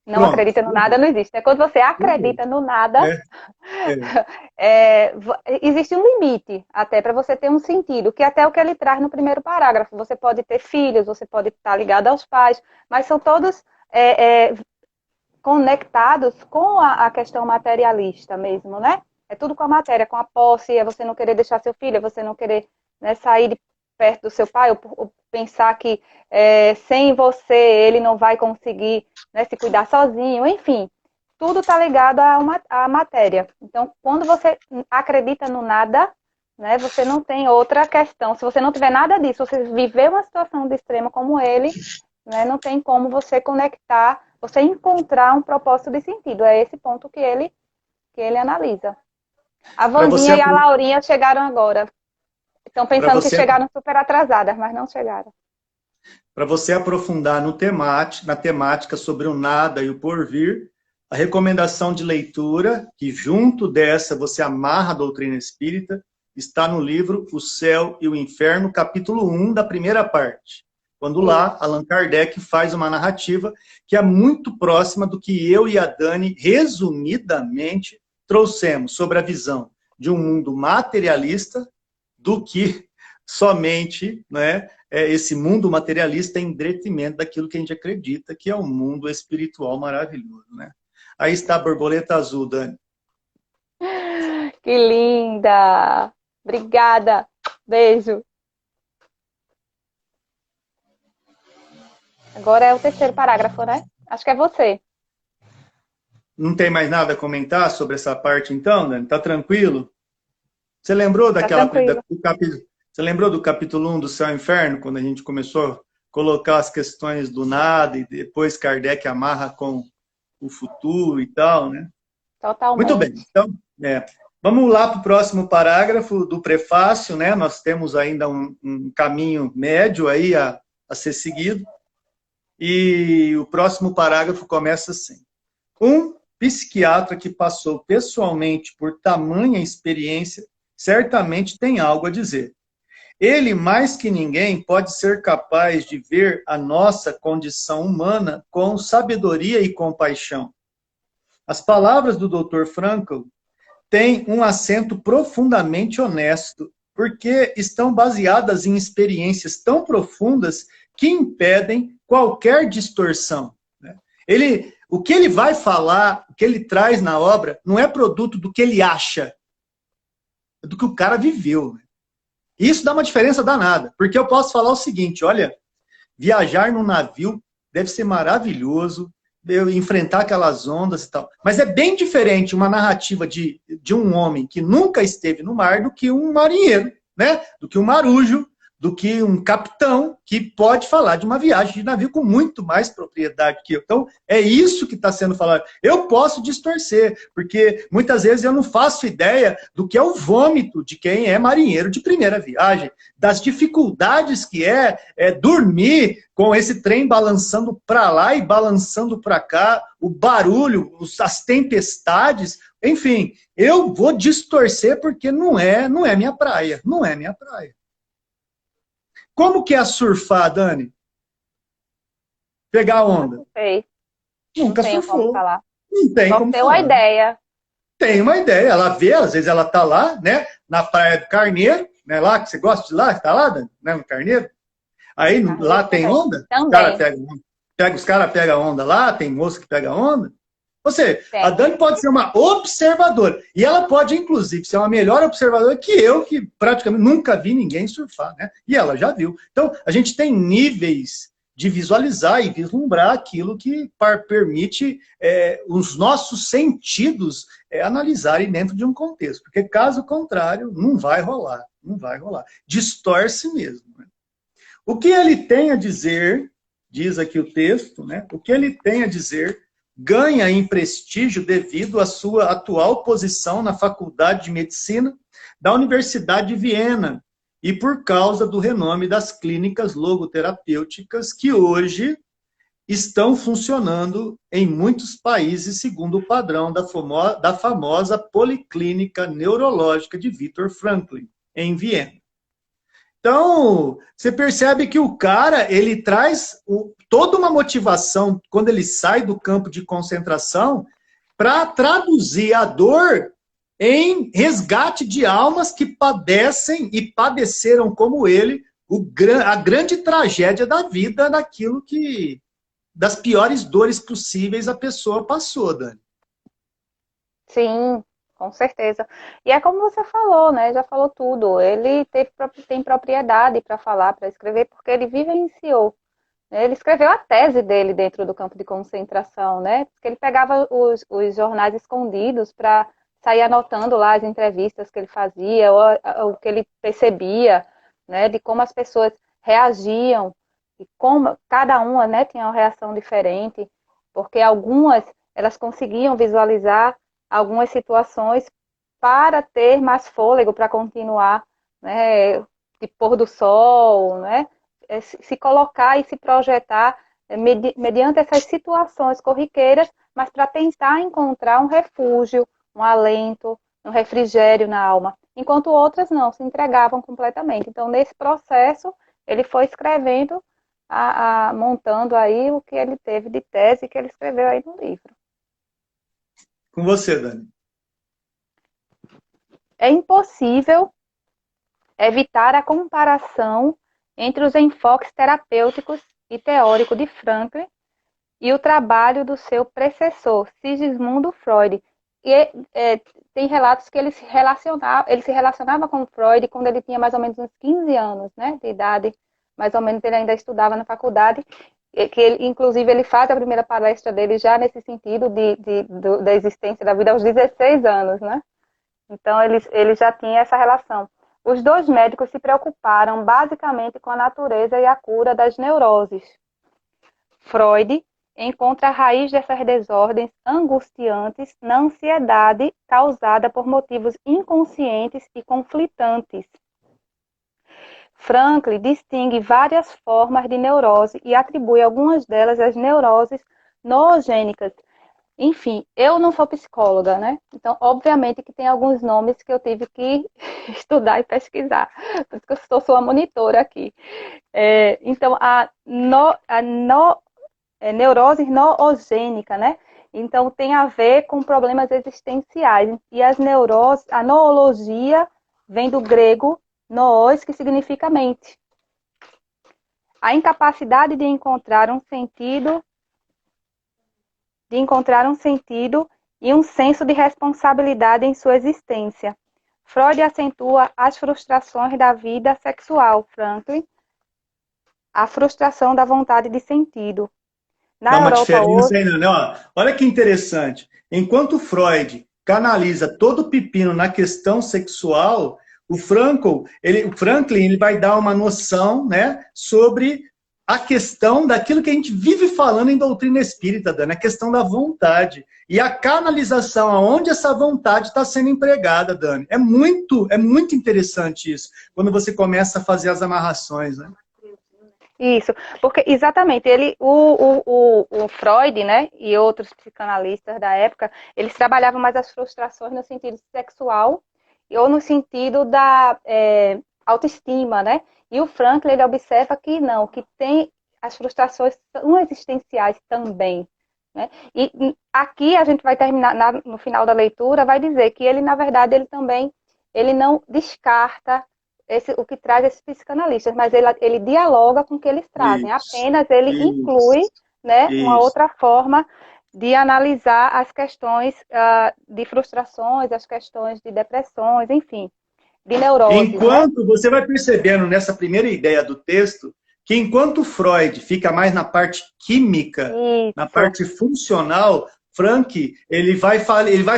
não Pronto. Acredita no nada, não existe. É quando você acredita no nada, existe um limite até para você ter um sentido, que até o que ele traz no primeiro parágrafo. Você pode ter filhos, você pode estar ligado aos pais, mas são todos conectados com a questão materialista mesmo, né? É tudo com a matéria, com a posse, é você não querer deixar seu filho, é você não querer, né, sair de perto do seu pai, ou pensar que sem você ele não vai conseguir, né, se cuidar sozinho, enfim. Tudo está ligado à matéria. Então, quando você acredita no nada, né, você não tem outra questão. Se você não tiver nada disso, você viver uma situação de extremo como ele, né, não tem como você conectar, você encontrar um propósito de sentido. É esse ponto que ele analisa. A Vandinha e a Laurinha chegaram agora. Estão pensando que chegaram super atrasadas, mas não chegaram. Para você aprofundar na temática sobre o nada e o porvir, a recomendação de leitura, que junto dessa você amarra a doutrina espírita, está no livro O Céu e o Inferno, capítulo 1 da primeira parte. Quando lá, Allan Kardec faz uma narrativa que é muito próxima do que eu e a Dani, resumidamente, trouxemos sobre a visão de um mundo materialista do que somente, né, esse mundo materialista em detrimento daquilo que a gente acredita que é um mundo espiritual maravilhoso, né? Aí está a borboleta azul, Dani. Que linda! Obrigada! Beijo! Agora é o terceiro parágrafo, né? Acho que é você. Não tem mais nada a comentar sobre essa parte, então, Dani? Tá tranquilo? Você lembrou Você lembrou do capítulo 1 do Céu e Inferno, quando a gente começou a colocar as questões do nada e depois Kardec amarra com o futuro e tal, né? Totalmente. Muito bem. Então, vamos lá para o próximo parágrafo do prefácio, né? Nós temos ainda um caminho médio aí a ser seguido. E o próximo parágrafo começa assim. Um psiquiatra que passou pessoalmente por tamanha experiência certamente tem algo a dizer. Ele, mais que ninguém, pode ser capaz de ver a nossa condição humana com sabedoria e compaixão. As palavras do Dr. Frankl têm um acento profundamente honesto, porque estão baseadas em experiências tão profundas que impedem qualquer distorção. O que ele vai falar, o que ele traz na obra, não é produto do que ele acha, é do que o cara viveu. Isso dá uma diferença danada, porque eu posso falar o seguinte, olha, viajar num navio deve ser maravilhoso, enfrentar aquelas ondas e tal, mas é bem diferente uma narrativa de um homem que nunca esteve no mar do que um marinheiro, né? Do que um marujo, do que um capitão que pode falar de uma viagem de navio com muito mais propriedade que eu. Então, é isso que está sendo falado. Eu posso distorcer, porque muitas vezes eu não faço ideia do que é o vômito de quem é marinheiro de primeira viagem, das dificuldades que é dormir com esse trem balançando para lá e balançando para cá, o barulho, as tempestades, enfim, eu vou distorcer porque não é minha praia, não é minha praia. Como que é surfar, Dani? Pegar a onda? Não sei. Nunca não surfou. Como falar. Não tem como ter falar. uma ideia. Tem uma ideia. Ela vê, às vezes ela tá lá, né? Na Praia do Carneiro, né? Lá, que você gosta de lá, tá lá, Dani? Né, no Carneiro? Aí lá tem onda? Os caras pegam onda lá, tem moça que pega onda. Você, a Dani pode ser uma observadora. E ela pode, inclusive, ser uma melhor observadora que eu, que praticamente nunca vi ninguém surfar, né? E ela já viu. Então, a gente tem níveis de visualizar e vislumbrar aquilo que permite os nossos sentidos analisarem dentro de um contexto. Porque, caso contrário, não vai rolar. Não vai rolar. Distorce mesmo. Né? O que ele tem a dizer, diz aqui o texto, né? O que ele tem a dizer ganha em prestígio devido à sua atual posição na Faculdade de Medicina da Universidade de Viena, e por causa do renome das clínicas logoterapêuticas que hoje estão funcionando em muitos países segundo o padrão da famosa Policlínica Neurológica de Viktor Frankl, em Viena. Então, você percebe que o cara, ele traz toda uma motivação, quando ele sai do campo de concentração, para traduzir a dor em resgate de almas que padecem e padeceram como ele a grande tragédia da vida, daquilo que, das piores dores possíveis a pessoa passou, Dani. Sim, com certeza. E é como você falou, né? Já falou tudo. Ele tem propriedade para falar, para escrever, porque ele vivenciou. Ele escreveu a tese dele dentro do campo de concentração, né? Porque ele pegava os jornais escondidos para sair anotando lá as entrevistas que ele fazia, ou o que ele percebia, né? De como as pessoas reagiam, e como cada uma, né, tinha uma reação diferente, porque algumas, elas conseguiam visualizar algumas situações para ter mais fôlego para continuar, né? De pôr do sol, né? Se colocar e se projetar mediante essas situações corriqueiras, mas para tentar encontrar um refúgio, um alento, um refrigério na alma, enquanto outras não, se entregavam completamente. Então, nesse processo, ele foi escrevendo, montando aí o que ele teve de tese que ele escreveu aí no livro. Com você, Dani. É impossível evitar a comparação entre os enfoques terapêuticos e teóricos de Frankl e o trabalho do seu predecessor, Sigismundo Freud. E tem relatos que ele se relacionava com Freud quando ele tinha mais ou menos uns 15 anos, né, de idade, mais ou menos ele ainda estudava na faculdade, que ele, inclusive ele faz a primeira palestra dele já nesse sentido da existência da vida aos 16 anos, né? Então ele já tinha essa relação. Os dois médicos se preocuparam basicamente com a natureza e a cura das neuroses. Freud encontra a raiz dessas desordens angustiantes na ansiedade causada por motivos inconscientes e conflitantes. Frankl distingue várias formas de neurose e atribui algumas delas às neuroses noogênicas. Enfim, eu não sou psicóloga, né? Então, obviamente que tem alguns nomes que eu tive que estudar e pesquisar. Por isso que eu sou a monitora aqui. Então, neurose noogênica, né? Então, tem a ver com problemas existenciais. E as neuroses, a noologia vem do grego noos, que significa mente. A incapacidade de encontrar um sentido e um senso de responsabilidade em sua existência. Freud acentua as frustrações da vida sexual, Frankl, a frustração da vontade de sentido. Dá uma diferença aí, né? Olha que interessante. Enquanto Freud canaliza todo o pepino na questão sexual, o Franklin ele vai dar uma noção, né, sobre a questão daquilo que a gente vive falando em doutrina espírita, Dani, a questão da vontade. E a canalização, aonde essa vontade está sendo empregada, Dani. É muito interessante isso, quando você começa a fazer as amarrações, né? Isso, porque exatamente, o Freud, né, e outros psicanalistas da época, eles trabalhavam mais as frustrações no sentido sexual ou no sentido da autoestima, né? E o Frankl, ele observa que não, que tem as frustrações são existenciais também, né? E aqui a gente vai terminar, no final da leitura, vai dizer que ele, na verdade, ele não descarta o que traz esses psicanalistas, mas ele dialoga com o que eles trazem, apenas ele inclui, né, uma outra forma de analisar as questões de frustrações, as questões de depressões, enfim, de neurose. Enquanto você vai percebendo nessa primeira ideia do texto que enquanto Freud fica mais na parte química, Isso. na parte funcional, Frank, ele vai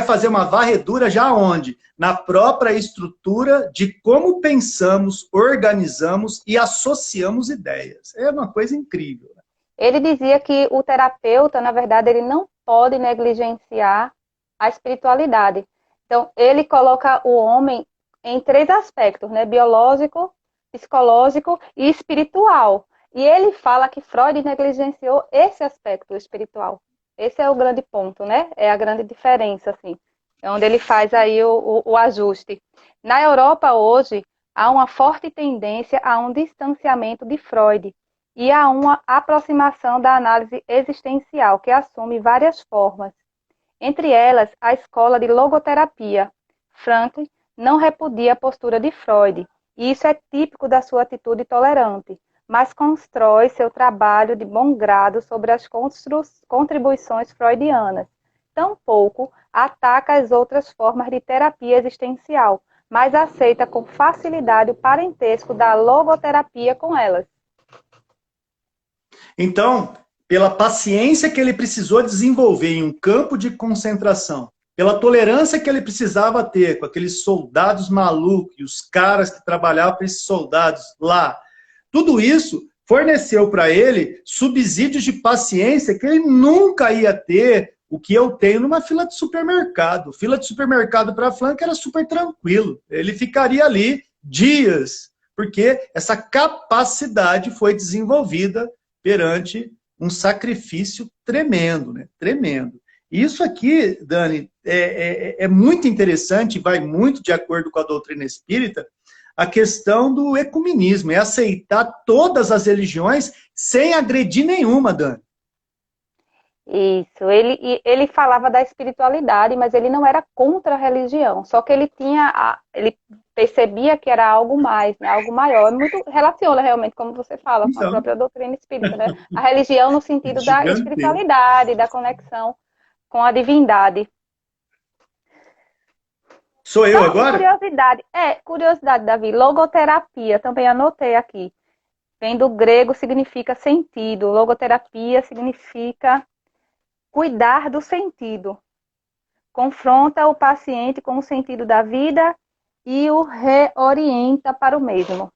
fazer uma varredura já onde? Na própria estrutura de como pensamos, organizamos e associamos ideias. É uma coisa incrível. Ele dizia que o terapeuta, na verdade, ele não pode negligenciar a espiritualidade. Então, ele coloca o homem em 3 aspectos, né? Biológico, psicológico e espiritual. E ele fala que Freud negligenciou esse aspecto espiritual. Esse é o grande ponto, né? É a grande diferença, assim. É onde ele faz aí o ajuste. Na Europa, hoje, há uma forte tendência a um distanciamento de Freud e a uma aproximação da análise existencial, que assume várias formas. Entre elas, a escola de logoterapia. Frankl não repudia a postura de Freud, e isso é típico da sua atitude tolerante, mas constrói seu trabalho de bom grado sobre as contribuições freudianas. Tampouco ataca as outras formas de terapia existencial, mas aceita com facilidade o parentesco da logoterapia com elas. Então, pela paciência que ele precisou desenvolver em um campo de concentração, pela tolerância que ele precisava ter com aqueles soldados malucos, e os caras que trabalhavam para esses soldados lá, tudo isso forneceu para ele subsídios de paciência que ele nunca ia ter o que eu tenho numa fila de supermercado. Fila de supermercado para Frank era super tranquilo. Ele ficaria ali dias, porque essa capacidade foi desenvolvida perante um sacrifício tremendo, né? Tremendo. Isso aqui, Dani, é muito interessante, vai muito de acordo com a doutrina espírita, a questão do ecumenismo, é aceitar todas as religiões sem agredir nenhuma, Dani. Isso, ele falava da espiritualidade, mas ele não era contra a religião, só que ele percebia que era algo mais, né, algo maior. É muito, relaciona realmente, como você fala, com a própria doutrina espírita, né? A religião no sentido da espiritualidade, da conexão com a divindade. Sou eu agora? Curiosidade, Davi. Logoterapia, também anotei aqui. Vem do grego, significa sentido. Logoterapia significa cuidar do sentido. Confronta o paciente com o sentido da e o reorienta para o mesmo.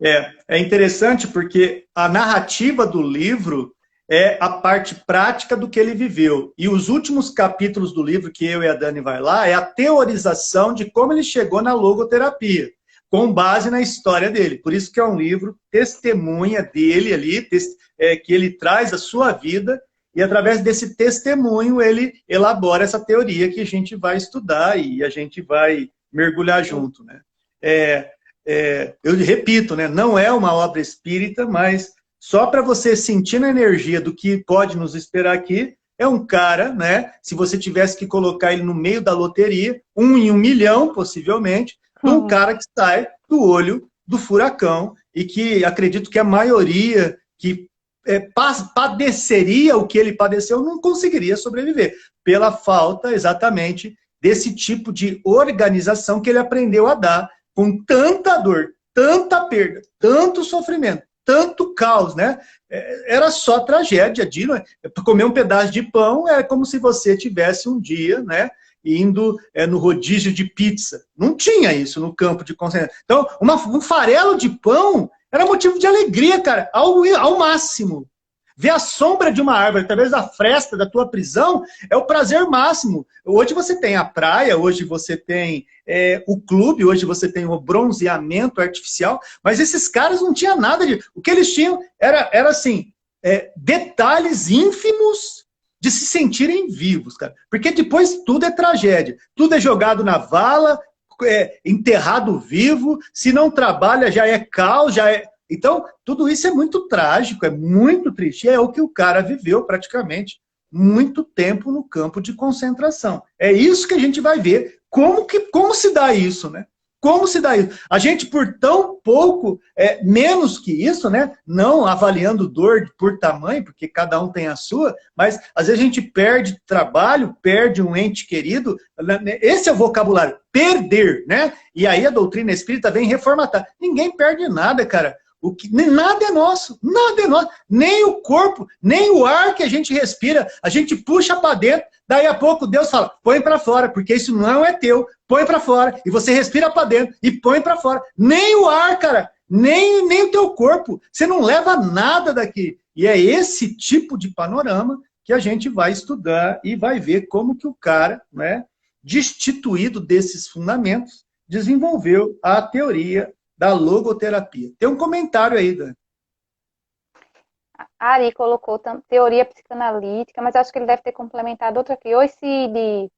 É interessante porque a narrativa do livro é a parte prática do que ele viveu. E os últimos capítulos do livro, que eu e a Dani vai lá, é a teorização de como ele chegou na logoterapia, com base na história dele. Por isso que é um livro testemunha dele ali, que ele traz a sua vida, e através desse testemunho ele elabora essa teoria que a gente vai estudar e a gente vai mergulhar junto, né? Eu repito, né? Não é uma obra espírita, mas só para você sentir na energia do que pode nos esperar aqui, é um cara, né? Se você tivesse que colocar ele no meio da loteria, 1 em 1 milhão, possivelmente, um cara que sai do olho do furacão e que acredito que a maioria que padeceria o que ele padeceu não conseguiria sobreviver, pela falta exatamente desse tipo de organização que ele aprendeu a dar com tanta dor, tanta perda, tanto sofrimento, tanto caos, né? Era só tragédia. Comer um pedaço de pão é como se você tivesse um dia, né, indo no rodízio de pizza. Não tinha isso no campo de concentração. Então, um farelo de pão era motivo de alegria, cara, ao máximo. Ver a sombra de uma árvore através da fresta da tua prisão é o prazer máximo. Hoje você tem a praia, hoje você tem o clube, hoje você tem o bronzeamento artificial, mas esses caras não tinham nada de... O que eles tinham era assim, detalhes ínfimos de se sentirem vivos, cara. Porque depois tudo é tragédia. Tudo é jogado na vala, enterrado vivo, se não trabalha já é caos, já é... Então, tudo isso é muito trágico, é muito triste. É o que o cara viveu praticamente muito tempo no campo de concentração. É isso que a gente vai ver. Como se dá isso, né? Como se dá isso? A gente, por tão pouco, menos que isso, né? Não avaliando dor por tamanho, porque cada um tem a sua, mas às vezes a gente perde trabalho, perde um ente querido. Esse é o vocabulário, perder, né? E aí a doutrina espírita vem reformatar. Ninguém perde nada, cara. Nada é nosso, nada é nosso. Nem o corpo, nem o ar que a gente respira, a gente puxa para dentro, daí a pouco Deus fala, põe para fora, porque isso não é teu, põe para fora. E você respira para dentro e põe para fora. Nem o ar, cara, nem o teu corpo. Você não leva nada daqui. E é esse tipo de panorama que a gente vai estudar e vai ver como que o cara, né, destituído desses fundamentos, desenvolveu a teoria da logoterapia. Tem um comentário aí, Dani. A Ari colocou teoria psicanalítica, mas acho que ele deve ter complementado outra aqui. Oi, Cid.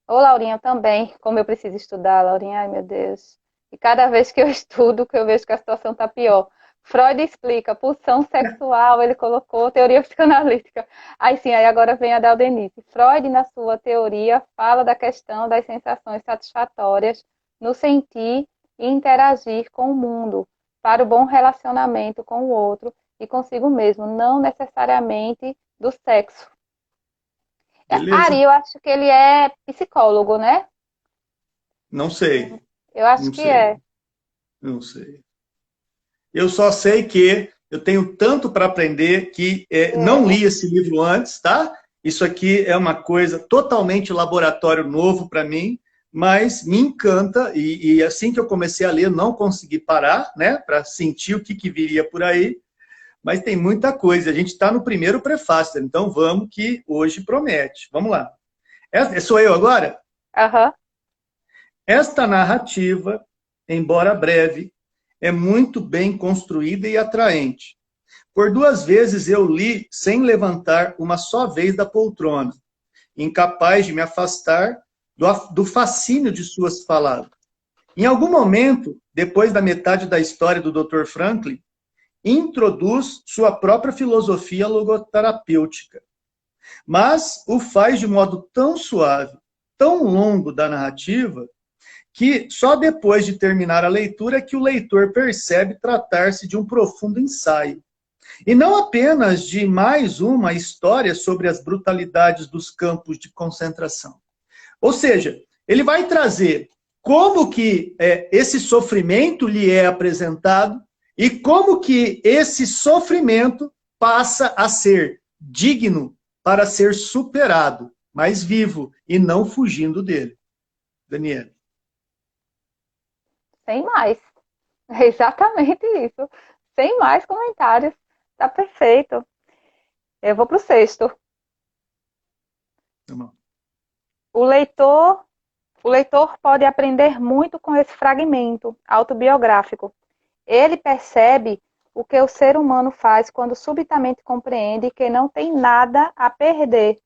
Ô, Laurinha, eu também, como eu preciso estudar, Laurinha, ai meu Deus. E cada vez que eu estudo, que eu vejo que a situação está pior. Freud explica, pulsão sexual, ele colocou teoria psicanalítica. Aí sim, aí agora vem a da Denise. Freud, na sua teoria, fala da questão das sensações satisfatórias no sentir e interagir com o mundo, para o bom relacionamento com o outro e consigo mesmo, não necessariamente do sexo. Beleza? Ari, eu acho que ele é psicólogo, né? Não sei. Eu acho Não que sei. é. Não sei. Eu só sei que eu tenho tanto para aprender que não li esse livro antes, tá? Isso aqui é uma coisa totalmente laboratório novo para mim, mas me encanta e assim que eu comecei a ler, não consegui parar, né? Para sentir o que viria por aí. Mas tem muita coisa. A gente está no primeiro prefácio, então vamos que hoje promete. Vamos lá. Sou eu agora? Aham. Esta narrativa, embora breve, é muito bem construída e atraente. Por 2 vezes eu li sem levantar uma só vez da poltrona, incapaz de me afastar do fascínio de suas palavras. Em algum momento, depois da metade da história do Dr. Franklin, introduz sua própria filosofia logoterapêutica, mas o faz de modo tão suave, tão longo da narrativa, que só depois de terminar a leitura é que o leitor percebe tratar-se de um profundo ensaio. E não apenas de mais uma história sobre as brutalidades dos campos de concentração. Ou seja, ele vai trazer como que esse sofrimento lhe é apresentado e como que esse sofrimento passa a ser digno para ser superado, mas vivo e não fugindo dele. Daniela. Sem mais. É exatamente isso. Sem mais comentários. Tá perfeito. Eu vou para o sexto. Tá bom. O leitor pode aprender muito com esse fragmento autobiográfico. Ele percebe o que o ser humano faz quando subitamente compreende que não tem nada a perder,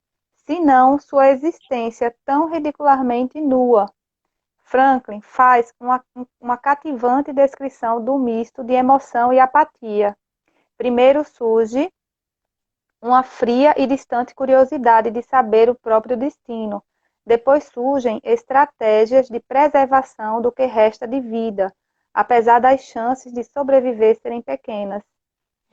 senão sua existência tão ridicularmente nua. Franklin faz uma cativante descrição do misto de emoção e apatia. Primeiro surge uma fria e distante curiosidade de saber o próprio destino. Depois surgem estratégias de preservação do que resta de vida, apesar das chances de sobreviver serem pequenas.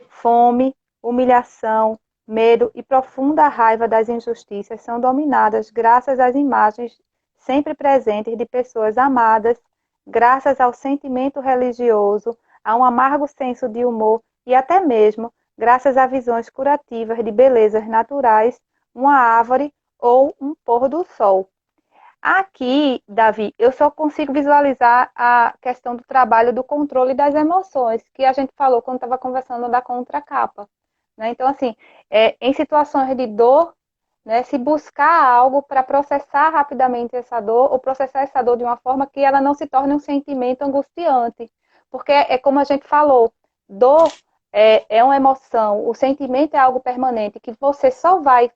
Fome, humilhação, medo e profunda raiva das injustiças são dominadas graças às imagens sempre presentes de pessoas amadas, graças ao sentimento religioso, a um amargo senso de humor e até mesmo graças a visões curativas de belezas naturais, uma árvore ou um pôr do sol. Aqui, Davi, eu só consigo visualizar a questão do trabalho do controle das emoções, que a gente falou quando estava conversando da contracapa. Né? Então, assim, em situações de dor, né, se buscar algo para processar rapidamente essa dor, ou processar essa dor de uma forma que ela não se torne um sentimento angustiante. Porque é como a gente falou, dor é uma emoção, o sentimento é algo permanente, que você só vai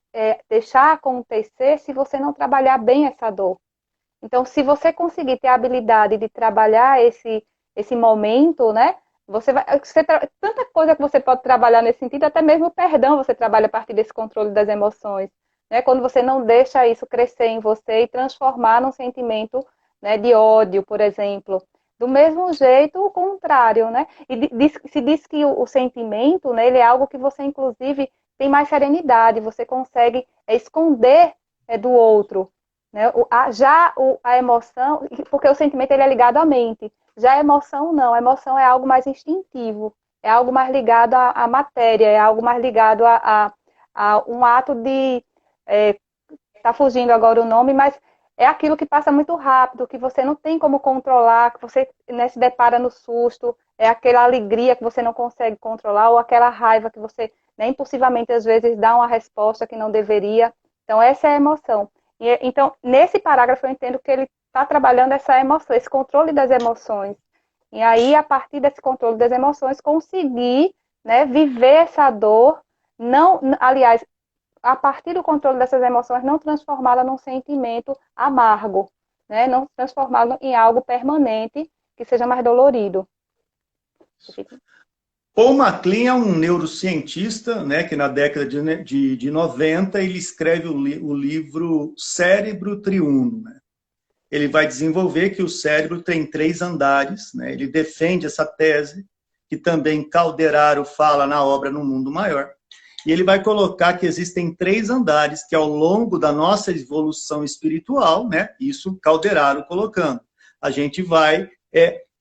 deixar acontecer se você não trabalhar bem essa dor. Então, se você conseguir ter a habilidade de trabalhar esse momento, né? Tanta coisa que você pode trabalhar nesse sentido, até mesmo o perdão você trabalha a partir desse controle das emoções. Né? Quando você não deixa isso crescer em você e transformar num sentimento, né, de ódio, por exemplo. Do mesmo jeito, o contrário, né? E se diz que o sentimento, né, ele é algo que você, inclusive, tem mais serenidade, você consegue esconder do outro. Né? A emoção, porque o sentimento ele é ligado à mente. Já a emoção não, a emoção é algo mais instintivo. é algo mais ligado à matéria, é algo mais ligado a um ato de... Está fugindo agora o nome, mas é aquilo que passa muito rápido, que você não tem como controlar, que você, né, se depara no susto, é aquela alegria que você não consegue controlar, ou aquela raiva que você, né, impulsivamente, às vezes, dá uma resposta que não deveria. Então, essa é a emoção. Então, nesse parágrafo, eu entendo que ele está trabalhando essa emoção, esse controle das emoções. E aí, a partir desse controle das emoções, conseguir, né, viver essa dor, não, aliás, a partir do controle dessas emoções, não transformá-la num sentimento amargo, né? Não transformá-la em algo permanente que seja mais dolorido. Paul MacLean é um neurocientista, né, que na década de 90 ele escreve o livro Cérebro Triuno. Né? Ele vai desenvolver que o cérebro tem 3 andares, né? Ele defende essa tese, que também Calderaro fala na obra No Mundo Maior. E ele vai colocar que existem 3 andares que ao longo da nossa evolução espiritual, né, isso Calderaro colocando, a gente vai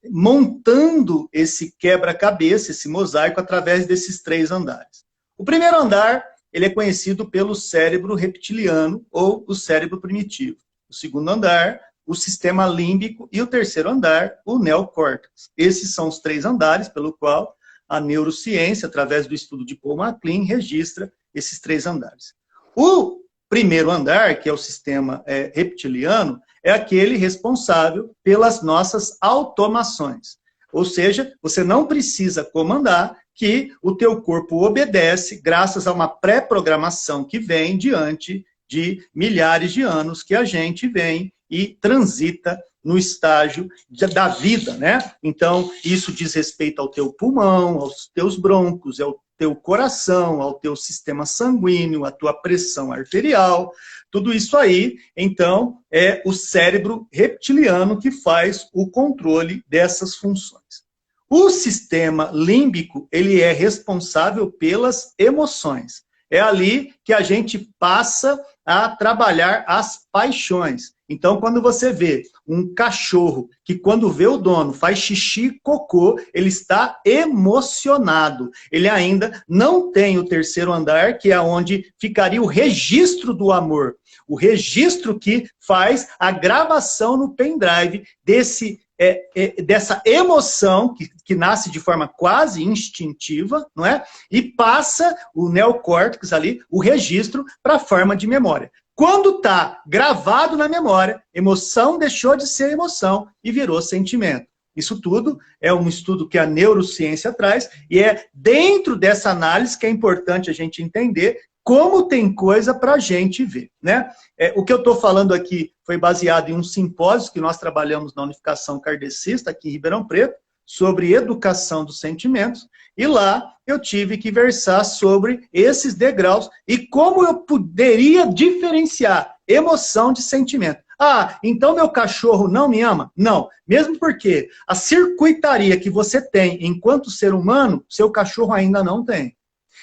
montando esse quebra-cabeça, esse mosaico, através desses 3 andares. O primeiro andar, ele é conhecido pelo cérebro reptiliano ou o cérebro primitivo. O segundo andar, o sistema límbico, e o terceiro andar, o neocórtex. Esses são os 3 andares pelo qual a neurociência, através do estudo de Paul MacLean, registra esses 3 andares. O primeiro andar, que é o sistema reptiliano, é aquele responsável pelas nossas automações. Ou seja, você não precisa comandar, que o teu corpo obedece graças a uma pré-programação que vem diante de milhares de anos que a gente vem e transita no estágio da vida, né? Então, isso diz respeito ao teu pulmão, aos teus brônquios, ao teu coração, ao teu sistema sanguíneo, à tua pressão arterial, tudo isso aí, então, é o cérebro reptiliano que faz o controle dessas funções. O sistema límbico, ele é responsável pelas emoções. É ali que a gente passa a trabalhar as paixões. Então, quando você vê um cachorro que, quando vê o dono, faz xixi e cocô, ele está emocionado. Ele ainda não tem o terceiro andar, que é onde ficaria o registro do amor. O registro que faz a gravação no pendrive dessa emoção que nasce de forma quase instintiva, não é? E passa o neocórtex ali, o registro, para a forma de memória. Quando está gravado na memória, emoção deixou de ser emoção e virou sentimento. Isso tudo é um estudo que a neurociência traz, e é dentro dessa análise que é importante a gente entender como tem coisa para a gente ver, né? O que eu estou falando aqui foi baseado em um simpósio que nós trabalhamos na Unificação Kardecista, aqui em Ribeirão Preto, sobre educação dos sentimentos, e lá eu tive que versar sobre esses degraus e como eu poderia diferenciar emoção de sentimento. Ah, então meu cachorro não me ama? Não, mesmo porque a circuitaria que você tem enquanto ser humano, seu cachorro ainda não tem.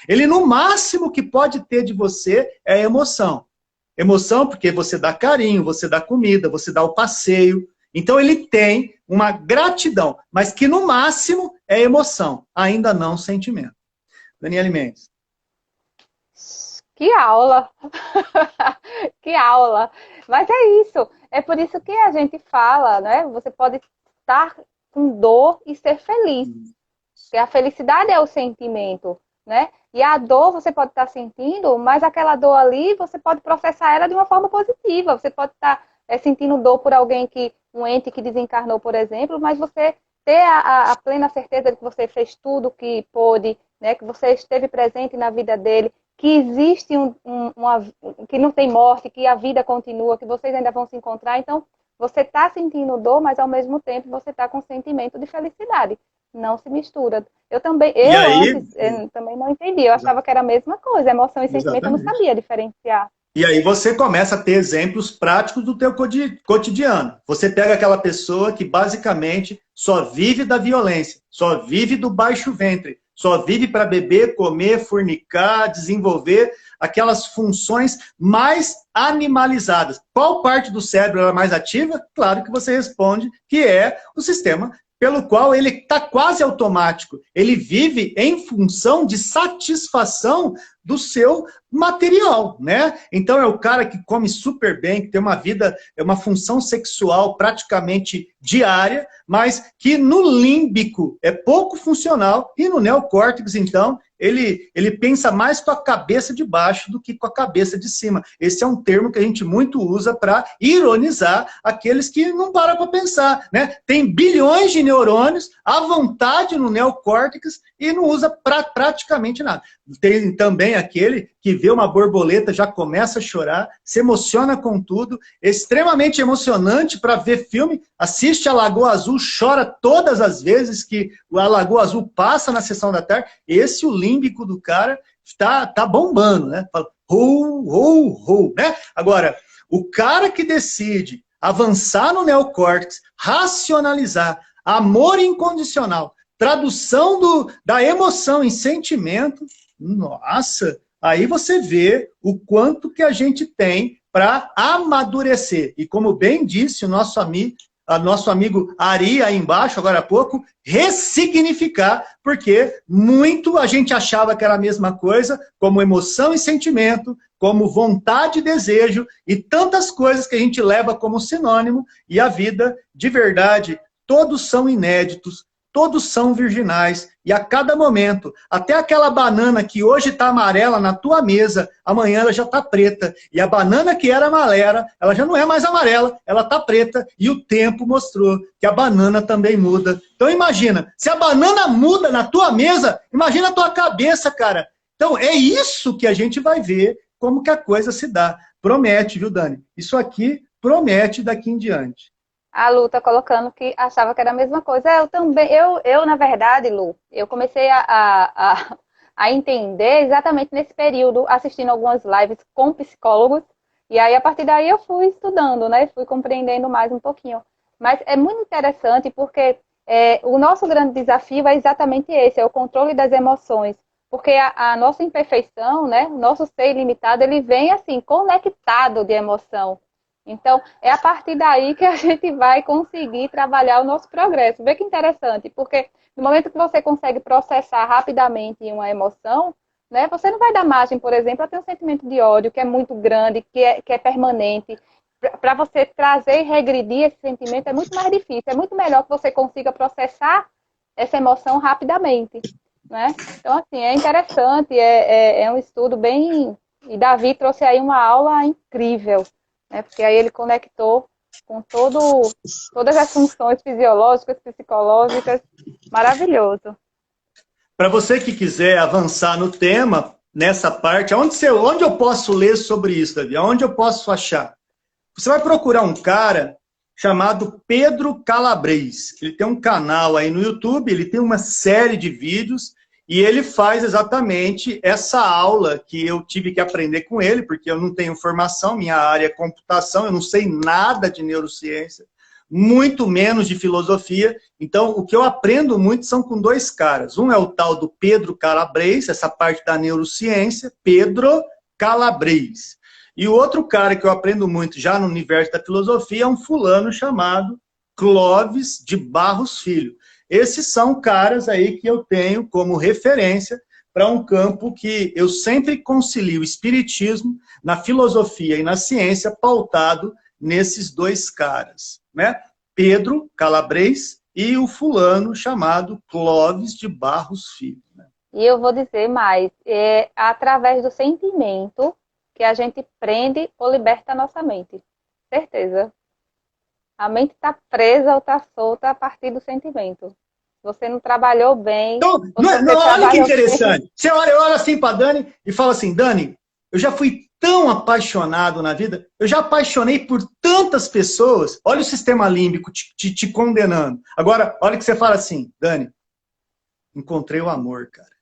Ele, no máximo que pode ter de você é emoção. Emoção porque você dá carinho, você dá comida, você dá o passeio. Então ele tem uma gratidão, mas que no máximo é emoção, ainda não sentimento. Daniele Mendes. Que aula! Que aula! Mas é isso. É por isso que a gente fala, né? Você pode estar com dor e ser feliz. Porque a felicidade é o sentimento, né? E a dor você pode estar sentindo, mas aquela dor ali, você pode processar ela de uma forma positiva. Você pode estar sentindo dor por alguém um ente que desencarnou, por exemplo, mas você ter a plena certeza de que você fez tudo que pôde, né? Que você esteve presente na vida dele, que existe que não tem morte, que a vida continua, que vocês ainda vão se encontrar. Então, você está sentindo dor, mas ao mesmo tempo você está com sentimento de felicidade. Não se mistura. Eu também não entendi. Eu achava que era a mesma coisa. Emoção e sentimento eu não sabia diferenciar. E aí você começa a ter exemplos práticos do teu cotidiano. Você pega aquela pessoa que basicamente só vive da violência, só vive do baixo ventre, só vive para beber, comer, fornicar, desenvolver aquelas funções mais animalizadas. Qual parte do cérebro é mais ativa? Claro que você responde que é o sistema pelo qual ele está quase automático. Ele vive em função de satisfação do seu material, né? Então é o cara que come super bem, que tem uma vida, é uma função sexual praticamente diária, mas que no límbico é pouco funcional e no neocórtex, então, ele pensa mais com a cabeça de baixo do que com a cabeça de cima. Esse é um termo que a gente muito usa para ironizar aqueles que não param para pensar, né? Tem bilhões de neurônios à vontade no neocórtex e não usa praticamente nada. Tem também aquele que vê uma borboleta, já começa a chorar, se emociona com tudo, é extremamente emocionante para ver filme, assiste a Lagoa Azul, chora todas as vezes que a Lagoa Azul passa na sessão da tarde. Esse, o límbico do cara, tá bombando, né? Fala, né? Agora, o cara que decide avançar no neocórtex, racionalizar, amor incondicional, tradução da emoção em sentimento, nossa, aí você vê o quanto que a gente tem para amadurecer. E como bem disse o nosso amigo Ari aí embaixo, agora há pouco, ressignificar, porque muito a gente achava que era a mesma coisa, como emoção e sentimento, como vontade e desejo, e tantas coisas que a gente leva como sinônimo, e a vida, de verdade, todos são inéditos, todos são virginais, e a cada momento, até aquela banana que hoje está amarela na tua mesa, amanhã ela já está preta. E a banana que era amarela, ela já não é mais amarela, ela está preta, e o tempo mostrou que a banana também muda. Então imagina, se a banana muda na tua mesa, imagina a tua cabeça, cara. Então é isso que a gente vai ver, como que a coisa se dá. Promete, viu, Dani? Isso aqui promete daqui em diante. A Lu tá colocando que achava que era a mesma coisa. Eu também, na verdade, Lu, eu comecei a entender exatamente nesse período, assistindo algumas lives com psicólogos, e aí a partir daí eu fui estudando, né? Fui compreendendo mais um pouquinho. Mas é muito interessante porque o nosso grande desafio é exatamente esse, é o controle das emoções. Porque a nossa imperfeição, né? O nosso ser ilimitado, ele vem assim, conectado de emoção. Então, é a partir daí que a gente vai conseguir trabalhar o nosso progresso. Vê que interessante, porque no momento que você consegue processar rapidamente uma emoção, né, você não vai dar margem, por exemplo, a ter um sentimento de ódio que é muito grande, que é permanente. Para você trazer e regredir esse sentimento é muito mais difícil. É muito melhor que você consiga processar essa emoção rapidamente, né? Então, assim, é interessante, é um estudo bem... E Davi trouxe aí uma aula incrível, né? Porque aí ele conectou com todas as funções fisiológicas, psicológicas, maravilhoso. Para você que quiser avançar no tema, nessa parte, onde eu posso ler sobre isso, Davi? Onde eu posso achar? Você vai procurar um cara chamado Pedro Calabres. Ele tem um canal aí no YouTube, ele tem uma série de vídeos, e ele faz exatamente essa aula que eu tive que aprender com ele, porque eu não tenho formação, minha área é computação, eu não sei nada de neurociência, muito menos de filosofia. Então, o que eu aprendo muito são com dois caras. Um é o tal do Pedro Calabres, essa parte da neurociência, Pedro Calabres. E o outro cara que eu aprendo muito já no universo da filosofia é um fulano chamado Clóvis de Barros Filho. Esses são caras aí que eu tenho como referência para um campo que eu sempre concilio o espiritismo na filosofia e na ciência pautado nesses dois caras, né? Pedro Calabres e o fulano chamado Clóvis de Barros Filho. Né? E eu vou dizer mais, é através do sentimento que a gente prende ou liberta a nossa mente. Certeza. A mente está presa ou está solta a partir do sentimento. Você não trabalhou bem. Então, olha que interessante. Você olha assim para a Dani e fala assim, Dani, eu já fui tão apaixonado na vida, eu já apaixonei por tantas pessoas, olha o sistema límbico te condenando. Agora, olha que você fala assim, Dani, encontrei o amor, cara.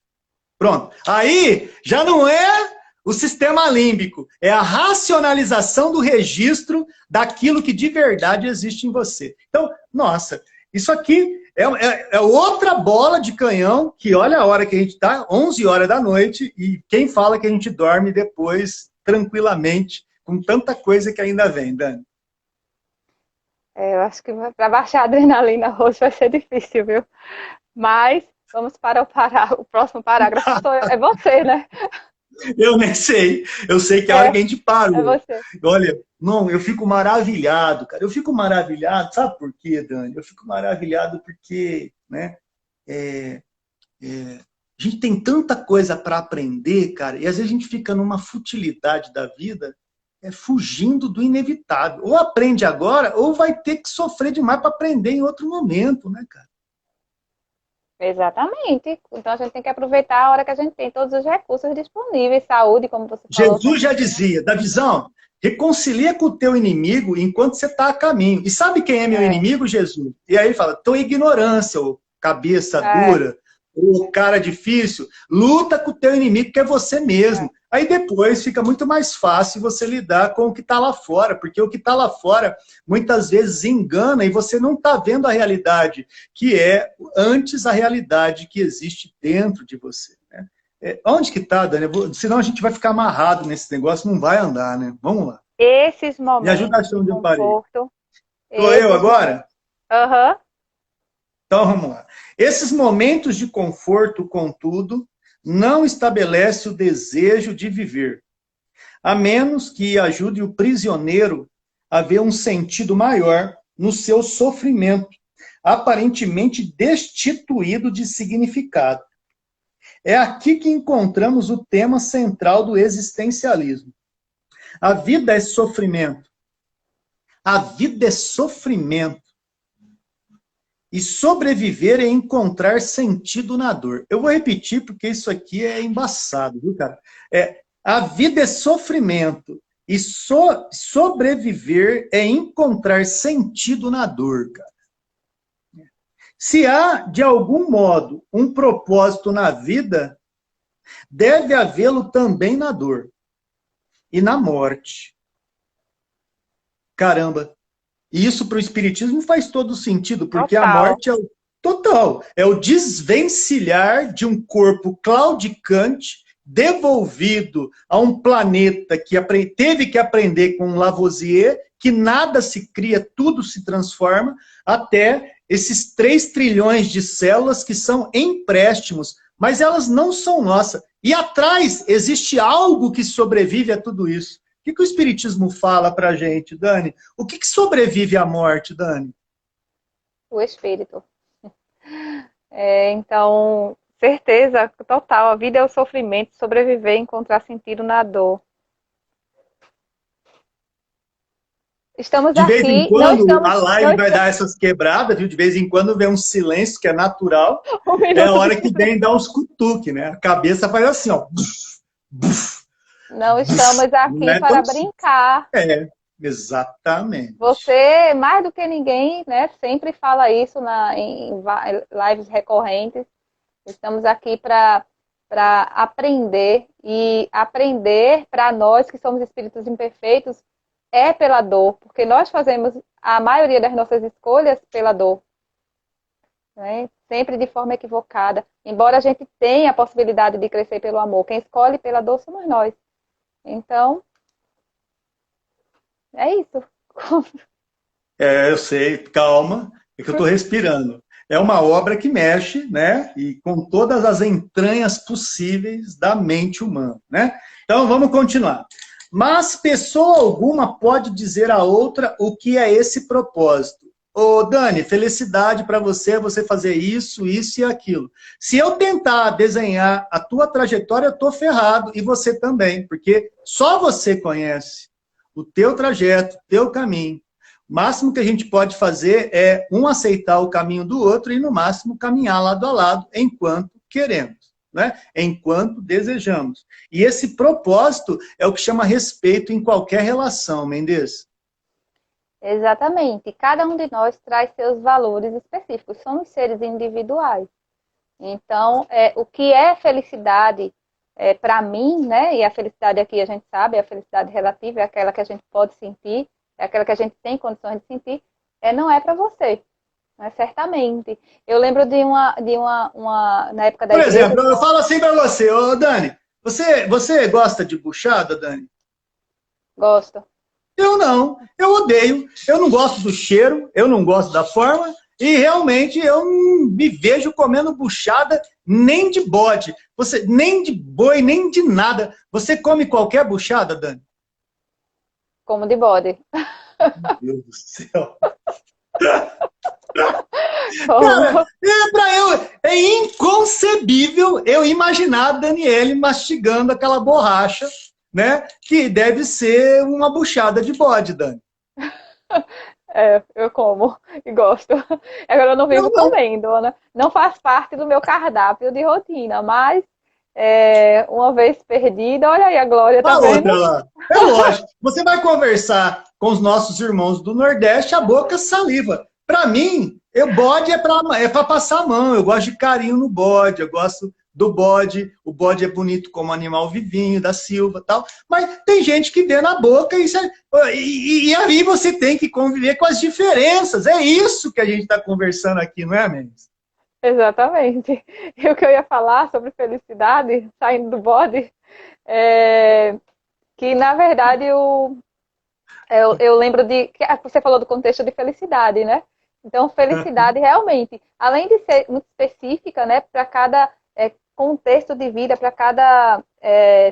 Pronto. Aí, já não é o sistema límbico, é a racionalização do registro daquilo que de verdade existe em você. Então, nossa, isso aqui é outra bola de canhão que olha a hora que a gente está, 11 horas da noite, e quem fala que a gente dorme depois tranquilamente, com tanta coisa que ainda vem, Dani. Eu acho que para baixar a adrenalina hoje vai ser difícil, viu? Mas vamos para o próximo parágrafo. É você, né? Eu nem sei. Eu sei que é a hora É, que a gente é parou. você. Olha, não, eu fico maravilhado, cara. Eu fico maravilhado, sabe por quê, Dani? Eu fico maravilhado porque, né, é, a gente tem tanta coisa para aprender, cara, e às vezes a gente fica numa futilidade da vida, fugindo do inevitável. Ou aprende agora, ou vai ter que sofrer demais para aprender em outro momento, né, cara? Exatamente. Então a gente tem que aproveitar a hora que a gente tem todos os recursos disponíveis, saúde, como você falou Jesus já também, né? dizia, da visão, reconcilia com o teu inimigo enquanto você está a caminho. E sabe quem é meu É, inimigo, Jesus? E aí ele fala, tua ignorância, ou cabeça é, dura, ou cara difícil, luta com o teu inimigo, que é você é. mesmo. Aí depois fica muito mais fácil você lidar com o que está lá fora, porque o que está lá fora muitas vezes engana e você não está vendo a realidade, que é antes a realidade que existe dentro de você. Né? Onde que tá, Dani? Senão a gente vai ficar amarrado nesse negócio, não vai andar, né? Vamos lá. Esses Me ajuda a momentos achar de onde eu parei. conforto, Sou eu esses momentos. agora? Aham, Então vamos lá. Esses momentos de conforto, contudo, não estabelece o desejo de viver, a menos que ajude o prisioneiro a ver um sentido maior no seu sofrimento, aparentemente destituído de significado. É aqui que encontramos o tema central do existencialismo. A vida é sofrimento. A vida é sofrimento. E sobreviver é encontrar sentido na dor. Eu vou repetir porque isso aqui é embaçado, viu, cara? A vida é sofrimento. E sobreviver é encontrar sentido na dor, cara. Se há, de algum modo, um propósito na vida, deve havê-lo também na dor e na morte. Caramba, e isso para o Espiritismo faz todo sentido, porque a total. morte é o total, é o desvencilhar de um corpo claudicante devolvido a um planeta que teve que aprender com Lavoisier que nada se cria, tudo se transforma, até esses 3 trilhões de células que são empréstimos, mas elas não são nossas. E atrás existe algo que sobrevive a tudo isso. O que o Espiritismo fala para a gente, Dani? O que sobrevive à morte, Dani? O espírito. Então, certeza total, a vida é o sofrimento, sobreviver, encontrar sentido na dor. Estamos De vez em aqui, quando a não live vai estamos, dar essas quebradas, viu? De vez em quando vem um silêncio que é natural. um É a minuto de hora que silêncio. vem dar uns cutuques, né? A cabeça faz assim, ó. Buf, buf, Não buf. estamos Não aqui é para tão... brincar. Exatamente. Você, mais do que ninguém, né, sempre fala isso em lives recorrentes. Estamos aqui para aprender, e aprender para nós que somos espíritos imperfeitos é pela dor, porque nós fazemos a maioria das nossas escolhas pela dor, né? Sempre de forma equivocada. Embora a gente tenha a possibilidade de crescer pelo amor, quem escolhe pela dor somos nós. Então, é isso. Eu sei, calma, é que eu estou respirando. É uma obra que mexe, né? E com todas as entranhas possíveis da mente humana, né? Então vamos continuar. Mas pessoa alguma pode dizer a outra o que é esse propósito. Ô, Dani, felicidade para você fazer isso, isso e aquilo. Se eu tentar desenhar a tua trajetória, eu estou ferrado, e você também, porque só você conhece o teu trajeto, o teu caminho. O máximo que a gente pode fazer é um aceitar o caminho do outro e, no máximo, caminhar lado a lado enquanto queremos, né? Enquanto desejamos. E esse propósito é o que chama respeito em qualquer relação, Mendes. Exatamente. Cada um de nós traz seus valores específicos. Somos seres individuais. Então, o que é felicidade para mim, né? E a felicidade aqui a gente sabe, a felicidade relativa é aquela que a gente pode sentir, é aquela que a gente tem condições de sentir, não é para você, né? Certamente. Eu lembro na época da Por igreja, exemplo, eu falo assim para você, ô Dani, você gosta de buchada, Dani? gosto. Eu não, eu odeio, eu não gosto do cheiro, eu não gosto da forma, e realmente eu não me vejo comendo buchada nem de bode, você nem de boi, nem de nada. Você come qualquer buchada, Dani? Como de bode. Meu Deus do céu. Cara, Como? é inconcebível eu imaginar a Daniele mastigando aquela borracha, né? Que deve ser uma buchada de bode, Dani. É, eu como e gosto. Agora eu não Eu vivo não. comendo, né? Não faz parte do meu cardápio de rotina, mas uma vez perdida, olha aí a Glória, tá A vendo? outra lá. É lógico. Você vai conversar com os nossos irmãos do Nordeste, a boca saliva. Para mim, bode é para passar a mão. Eu gosto de carinho no bode, eu gosto do bode. O bode é bonito como animal vivinho, da Silva tal. Mas tem gente que vê na boca e aí você tem que conviver com as diferenças. É isso que a gente está conversando aqui, não é, Mendes? Exatamente. E o que eu ia falar sobre felicidade, saindo do bode, é que, na verdade, eu lembro de que você falou do contexto de felicidade, né? Então, felicidade realmente, além de ser muito específica, né, para cada contexto de vida, para cada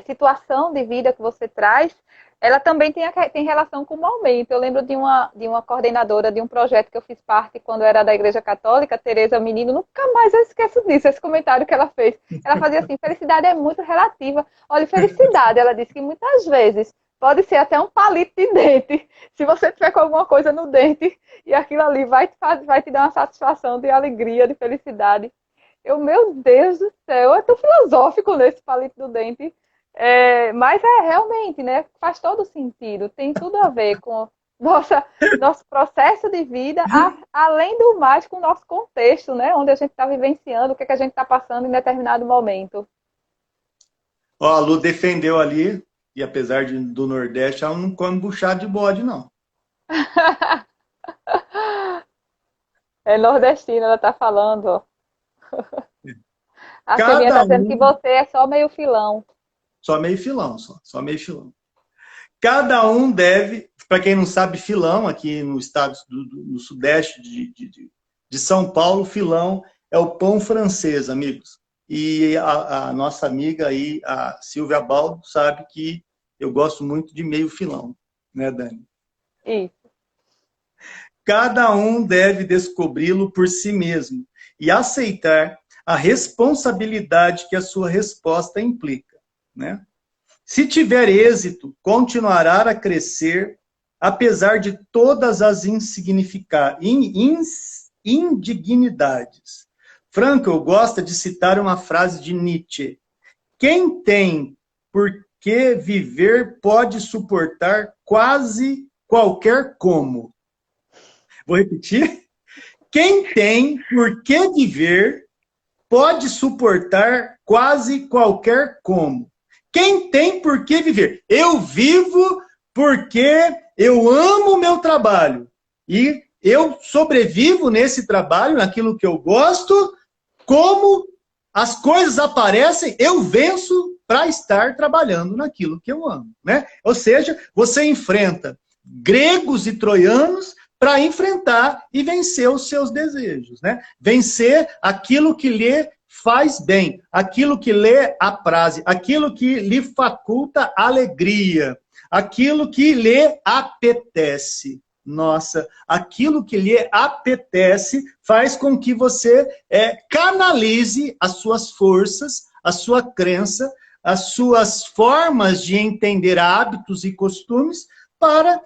situação de vida que você traz, ela também tem relação com o momento. Eu lembro de uma coordenadora de um projeto que eu fiz parte quando era da Igreja Católica, Tereza Menino, nunca mais eu esqueço disso, esse comentário que ela fez. Ela fazia assim, felicidade é muito relativa. Olha, felicidade, ela disse que muitas vezes pode ser até um palito de dente. Se você tiver com alguma coisa no dente e aquilo ali vai te dar uma satisfação de alegria, de felicidade. Meu Deus do céu, é tão filosófico nesse palito do dente. Mas realmente, né? Faz todo sentido. Tem tudo a ver com nosso processo de vida, além do mais, com o nosso contexto, né? Onde a gente está vivenciando, o que, é que a gente está passando em determinado momento. Ó, a Lu defendeu ali, e apesar do Nordeste, ela não come buchada de bode, não. É nordestina, ela está falando, ó. A Silvinha Cada está dizendo que um, você é só meio filão. só meio filão, só meio filão. Cada um deve, para quem não sabe, filão, aqui no estado no sudeste de São Paulo, filão é o pão francês, amigos. E a nossa amiga aí, a Silvia Baldo, sabe que eu gosto muito de meio filão, né, Dani? Isso. Cada um deve descobri-lo por si mesmo e aceitar a responsabilidade que a sua resposta implica, né? Se tiver êxito, continuará a crescer, apesar de todas as indignidades. Frankl gosta de citar uma frase de Nietzsche: quem tem por que viver pode suportar quase qualquer como. Vou repetir. Quem tem por que viver pode suportar quase qualquer como. Quem tem por que viver? Eu vivo porque eu amo o meu trabalho. E eu sobrevivo nesse trabalho, naquilo que eu gosto, como as coisas aparecem, eu venço para estar trabalhando naquilo que eu amo. Né? Ou seja, você enfrenta gregos e troianos para enfrentar e vencer os seus desejos. Né? Vencer aquilo que lhe faz bem, aquilo que lhe apraz, aquilo que lhe faculta alegria, aquilo que lhe apetece. Nossa, aquilo que lhe apetece faz com que você canalize as suas forças, a sua crença, as suas formas de entender hábitos e costumes para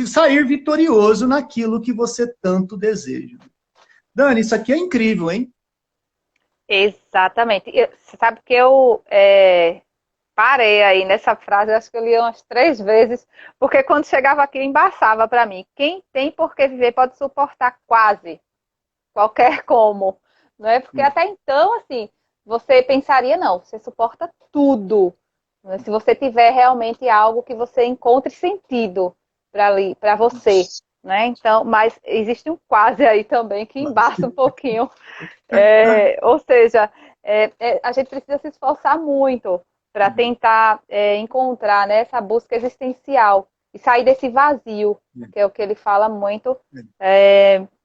sair vitorioso naquilo que você tanto deseja. Dani, isso aqui é incrível, hein? Exatamente. Você sabe que eu parei aí nessa frase, acho que eu li umas 3 vezes, porque quando chegava aqui embaçava para mim. Quem tem por que viver pode suportar quase qualquer como, não é? Porque até então, assim, você pensaria, não, você suporta tudo, né? Se você tiver realmente algo que você encontre sentido para você, né? Então, mas existe um quase aí também que embaça um pouquinho. Ou seja, a gente precisa se esforçar muito para tentar encontrar, né, essa busca existencial. e sair desse vazio, que é o que ele fala muito.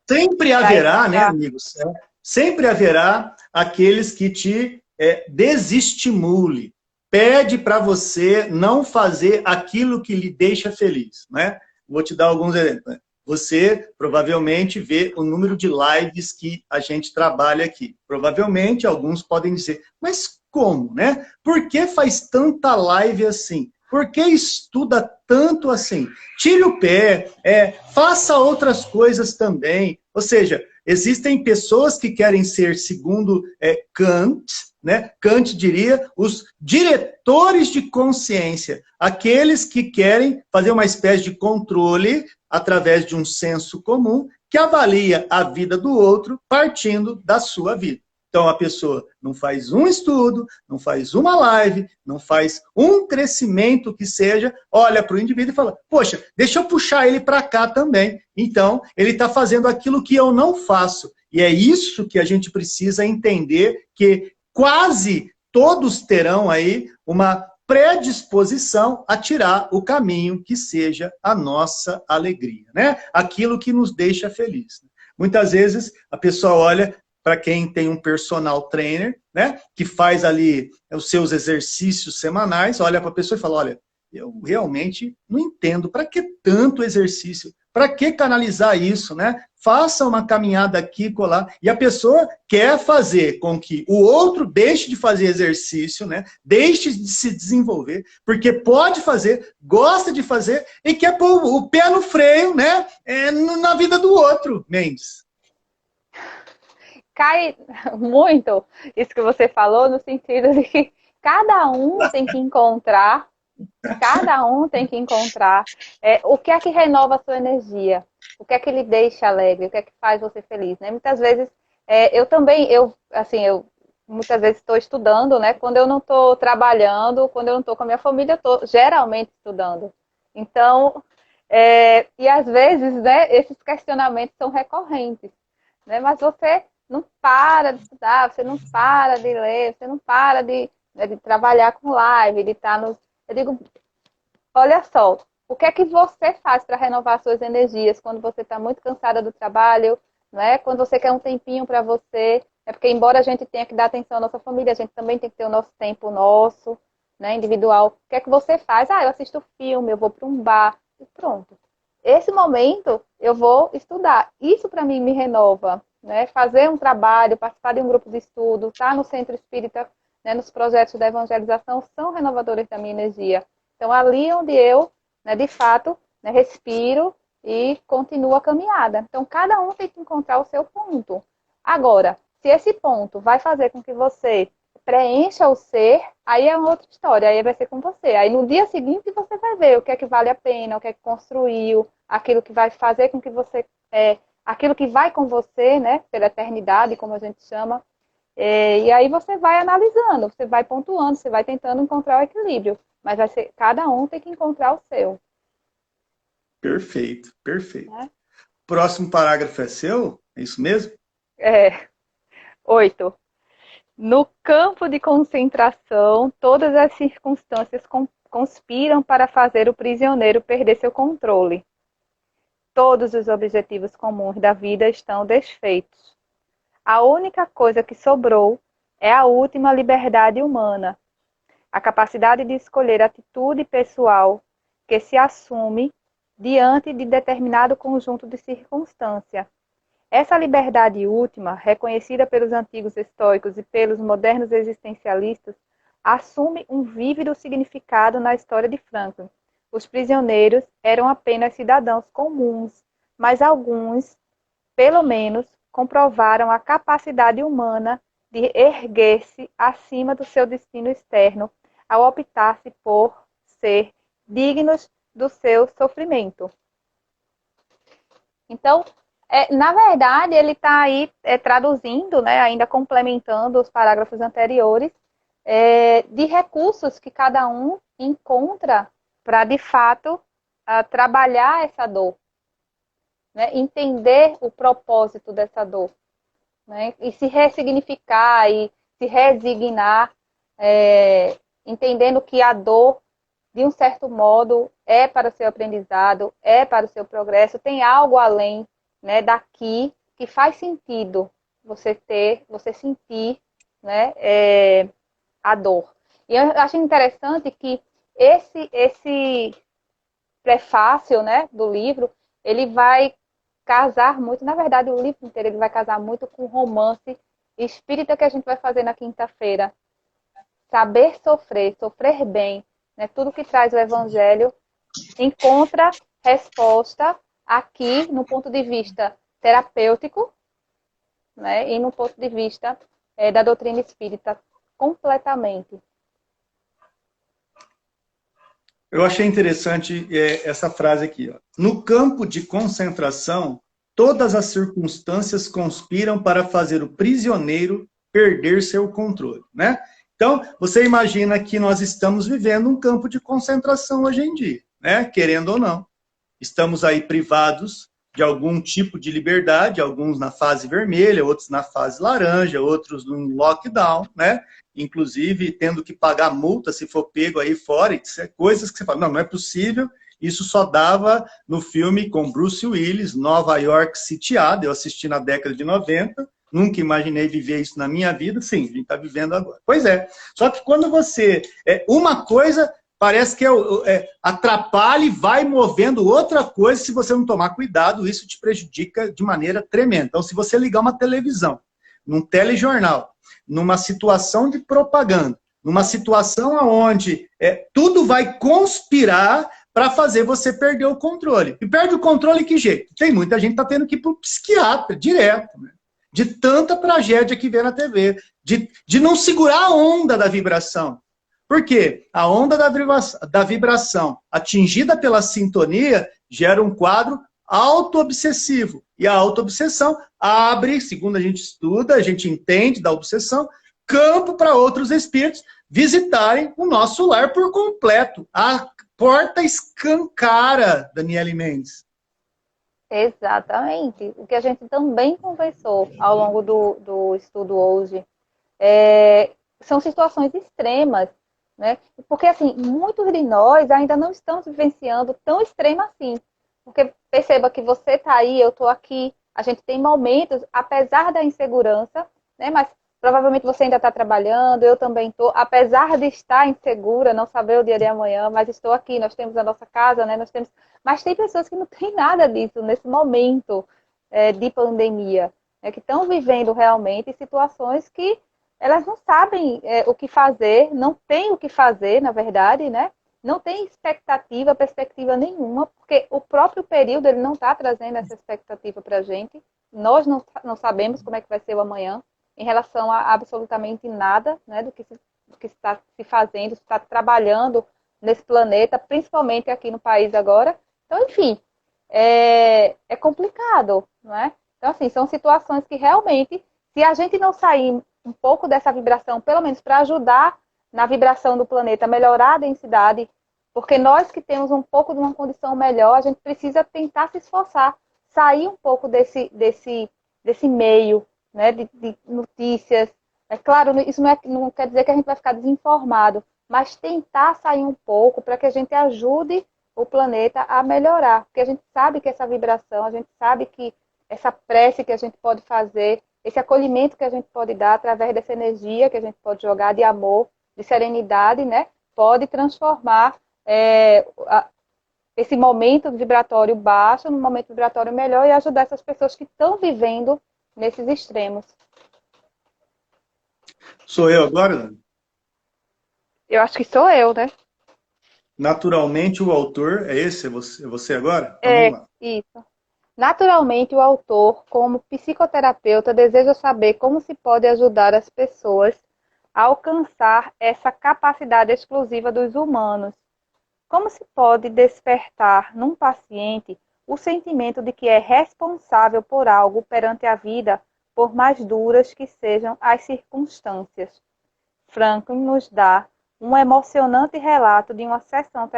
Sempre haverá, né, amigos? Sempre haverá aqueles que te desestimule. Pede para você não fazer aquilo que lhe deixa feliz, né? Vou te dar alguns exemplos. Né? Você provavelmente vê o número de lives que a gente trabalha aqui. Provavelmente alguns podem dizer, mas como, né? Por que faz tanta live assim? Por que estuda tanto assim? Tire o pé, faça outras coisas também. Ou seja, existem pessoas que querem ser, segundo Kant, né? Kant diria, os diretores de consciência, aqueles que querem fazer uma espécie de controle através de um senso comum que avalia a vida do outro partindo da sua vida. Então, a pessoa não faz um estudo, não faz uma live, não faz um crescimento que seja, olha para o indivíduo e fala, poxa, deixa eu puxar ele para cá também. Então, ele está fazendo aquilo que eu não faço. E é isso que a gente precisa entender, que quase todos terão aí uma predisposição a tirar o caminho que seja a nossa alegria, né? Aquilo que nos deixa feliz. Muitas vezes a pessoa olha para quem tem um personal trainer, né, que faz ali os seus exercícios semanais, olha para a pessoa e fala, olha, eu realmente não entendo, para que tanto exercício? Para que canalizar isso, né? Faça uma caminhada aqui, colar. E a pessoa quer fazer com que o outro deixe de fazer exercício, né? Deixe de se desenvolver, porque pode fazer, gosta de fazer e quer pôr o pé no freio, né? Na vida do outro, Mendes. Cai muito isso que você falou, no sentido de que cada um tem que encontrar o que é que renova a sua energia, o que é que lhe deixa alegre, o que é que faz você feliz, né? Muitas vezes, eu muitas vezes estou estudando, né? Quando eu não estou trabalhando, quando eu não estou com a minha família, eu estou geralmente estudando. Então, e às vezes, né, esses questionamentos são recorrentes, né? Mas você não para de estudar, você não para de ler, você não para de trabalhar com live, de estar nos... Eu digo, olha só, o que é que você faz para renovar suas energias quando você está muito cansada do trabalho, não é? Quando você quer um tempinho para você, é porque embora a gente tenha que dar atenção à nossa família, a gente também tem que ter o nosso tempo nosso, né, individual. O que é que você faz? Ah, eu assisto filme, eu vou para um bar e pronto. Esse momento eu vou estudar. Isso para mim me renova, né? Fazer um trabalho, participar de um grupo de estudo, estar no centro espírita, né, nos projetos da evangelização são renovadores da minha energia. Então, ali onde eu, né, de fato, né, respiro e continuo a caminhada. Então, cada um tem que encontrar o seu ponto. Agora, se esse ponto vai fazer com que você preencha o ser, aí é uma outra história, aí vai ser com você. Aí no dia seguinte você vai ver o que é que vale a pena, o que é que construiu, aquilo que vai fazer com que você, aquilo que vai com você, né, pela eternidade, como a gente chama, e aí você vai analisando, você vai pontuando, você vai tentando encontrar o equilíbrio. Mas vai ser, cada um tem que encontrar o seu. Perfeito, perfeito. Né? Próximo parágrafo é seu? É isso mesmo? 8. No campo de concentração, todas as circunstâncias conspiram para fazer o prisioneiro perder seu controle. Todos os objetivos comuns da vida estão desfeitos. A única coisa que sobrou é a última liberdade humana, a capacidade de escolher atitude pessoal que se assume diante de determinado conjunto de circunstâncias. Essa liberdade última, reconhecida pelos antigos estoicos e pelos modernos existencialistas, assume um vívido significado na história de Franklin. Os prisioneiros eram apenas cidadãos comuns, mas alguns, pelo menos, comprovaram a capacidade humana de erguer-se acima do seu destino externo, ao optar-se por ser dignos do seu sofrimento. Então, na verdade, ele está aí traduzindo, né, ainda complementando os parágrafos anteriores, de recursos que cada um encontra para, de fato, trabalhar essa dor, né, entender o propósito dessa dor, né, e se ressignificar e se resignar, entendendo que a dor de um certo modo, é para o seu aprendizado, é para o seu progresso, tem algo além, né, daqui que faz sentido você sentir, né, a dor. E eu acho interessante que esse prefácio, né, do livro, ele vai casar muito, na verdade o livro inteiro ele vai casar muito com o romance espírita que a gente vai fazer na quinta-feira. Saber sofrer, sofrer bem, né, tudo que traz o evangelho encontra resposta aqui no ponto de vista terapêutico, né, e no ponto de vista da doutrina espírita completamente. Eu achei interessante essa frase aqui. Ó. No campo de concentração, todas as circunstâncias conspiram para fazer o prisioneiro perder seu controle. Né? Então, você imagina que nós estamos vivendo um campo de concentração hoje em dia, né? Querendo ou não. Estamos aí privados de algum tipo de liberdade, alguns na fase vermelha, outros na fase laranja, outros no lockdown, né? Inclusive tendo que pagar multa se for pego aí fora, isso é coisas que você fala, não, não é possível, isso só dava no filme com Bruce Willis, Nova York Sitiada, eu assisti na década de 90, nunca imaginei viver isso na minha vida, sim, a gente está vivendo agora. Pois é, só que quando você, uma coisa parece que atrapalha e vai movendo outra coisa, se você não tomar cuidado, isso te prejudica de maneira tremenda. Então, se você ligar uma televisão, num telejornal, numa situação de propaganda, numa situação onde tudo vai conspirar para fazer você perder o controle. E perde o controle que jeito? Tem muita gente que está tendo que ir para o psiquiatra, direto, né? De tanta tragédia que vê na TV, de não segurar a onda da vibração. Por quê? A onda da vibração atingida pela sintonia gera um quadro auto-obsessivo. E a auto-obsessão abre, segundo a gente estuda, a gente entende da obsessão, campo para outros espíritos visitarem o nosso lar por completo. A porta escancara, Daniele Mendes. Exatamente. O que a gente também conversou ao longo do estudo hoje são situações extremas, né? Porque, assim, muitos de nós ainda não estamos vivenciando tão extremo assim. Porque perceba que você está aí, eu estou aqui, a gente tem momentos, apesar da insegurança, né? Mas provavelmente você ainda está trabalhando, eu também estou, apesar de estar insegura, não saber o dia de amanhã, mas estou aqui, nós temos a nossa casa, né? Nós temos... Mas tem pessoas que não têm nada disso nesse momento de pandemia, né? Que estão vivendo realmente situações que elas não sabem o que fazer, não têm o que fazer, na verdade, né? Não tem expectativa, perspectiva nenhuma, porque o próprio período ele não está trazendo essa expectativa para a gente. Nós não sabemos como é que vai ser o amanhã em relação a absolutamente nada, né, do que está se fazendo, se está trabalhando nesse planeta, principalmente aqui no país agora. Então, enfim, é complicado, não é? Então, assim, são situações que realmente, se a gente não sair um pouco dessa vibração, pelo menos para ajudar na vibração do planeta, melhorar a densidade, porque nós que temos um pouco de uma condição melhor, a gente precisa tentar se esforçar, sair um pouco desse meio, né, de notícias. É claro, isso não quer dizer que a gente vai ficar desinformado, mas tentar sair um pouco para que a gente ajude o planeta a melhorar, porque a gente sabe que essa vibração, a gente sabe que essa prece que a gente pode fazer, esse acolhimento que a gente pode dar através dessa energia que a gente pode jogar de amor, de serenidade, né, pode transformar esse momento vibratório baixo num momento vibratório melhor e ajudar essas pessoas que estão vivendo nesses extremos. Sou eu agora? Eu acho que sou eu, né? Naturalmente, o autor é esse? É você agora? Então vamos lá. Isso. Naturalmente, o autor, como psicoterapeuta, deseja saber como se pode ajudar as pessoas a alcançar essa capacidade exclusiva dos humanos. Como se pode despertar num paciente o sentimento de que é responsável por algo perante a vida, por mais duras que sejam as circunstâncias. Franklin nos dá um emocionante relato de uma sessão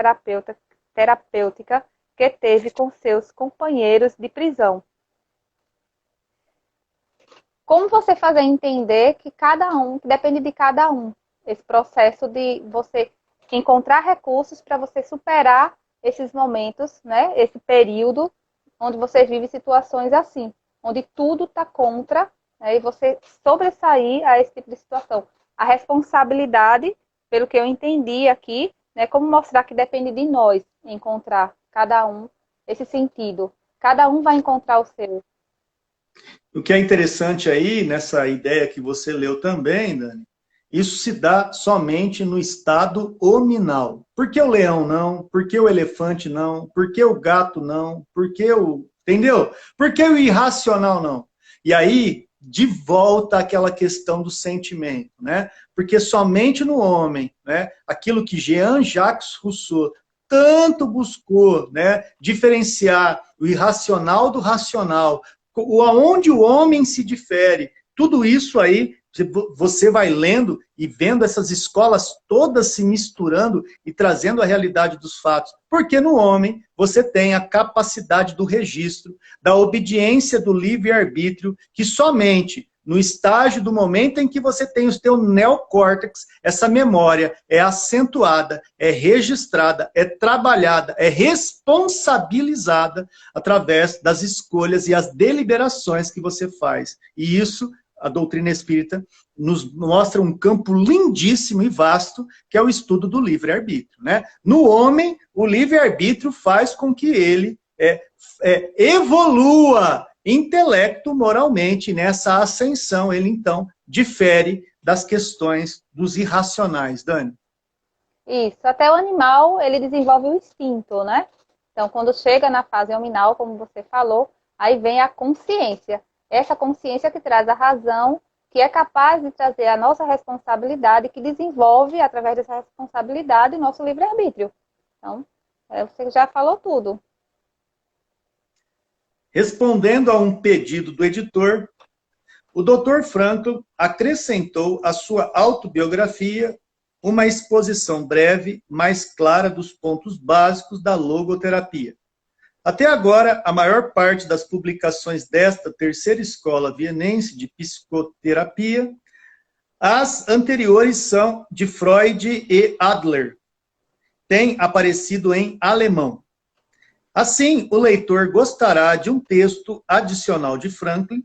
terapêutica que teve com seus companheiros de prisão. Como você fazer entender que cada um, que depende de cada um, esse processo de você encontrar recursos para você superar esses momentos, né? Esse período onde você vive situações assim, onde tudo está contra, né? E você sobressair a esse tipo de situação. A responsabilidade, pelo que eu entendi aqui, né? Como mostrar que depende de nós encontrar cada um esse sentido. Cada um vai encontrar o seu. O que é interessante aí, nessa ideia que você leu também, Dani, isso se dá somente no estado hominal. Por que o leão não? Por que o elefante não? Por que o gato não? Por que o... Entendeu? Por que o irracional não? E aí, de volta àquela questão do sentimento, né? Porque somente no homem, né? Aquilo que Jean-Jacques Rousseau tanto buscou, né? Diferenciar o irracional do racional, aonde o homem se difere. Tudo isso aí, você vai lendo e vendo essas escolas todas se misturando e trazendo a realidade dos fatos. Porque no homem você tem a capacidade do registro, da obediência do livre-arbítrio, que somente no estágio do momento em que você tem o seu neocórtex, essa memória é acentuada, é registrada, é trabalhada, é responsabilizada através das escolhas e as deliberações que você faz. E isso, a doutrina espírita nos mostra um campo lindíssimo e vasto, que é o estudo do livre-arbítrio, né? No homem, o livre-arbítrio faz com que ele evolua intelecto moralmente nessa ascensão. Ele, então, difere das questões dos irracionais. Dani? Isso. Até o animal, ele desenvolve o instinto, né? Então, quando chega na fase hominal, como você falou, aí vem a consciência. Essa consciência que traz a razão, que é capaz de trazer a nossa responsabilidade, que desenvolve, através dessa responsabilidade, o nosso livre-arbítrio. Então, você já falou tudo. Respondendo a um pedido do editor, o Dr. Frankl acrescentou à sua autobiografia uma exposição breve, mais clara dos pontos básicos da logoterapia. Até agora, a maior parte das publicações desta terceira escola vienense de psicoterapia, as anteriores são de Freud e Adler, têm aparecido em alemão. Assim, o leitor gostará de um texto adicional de Franklin,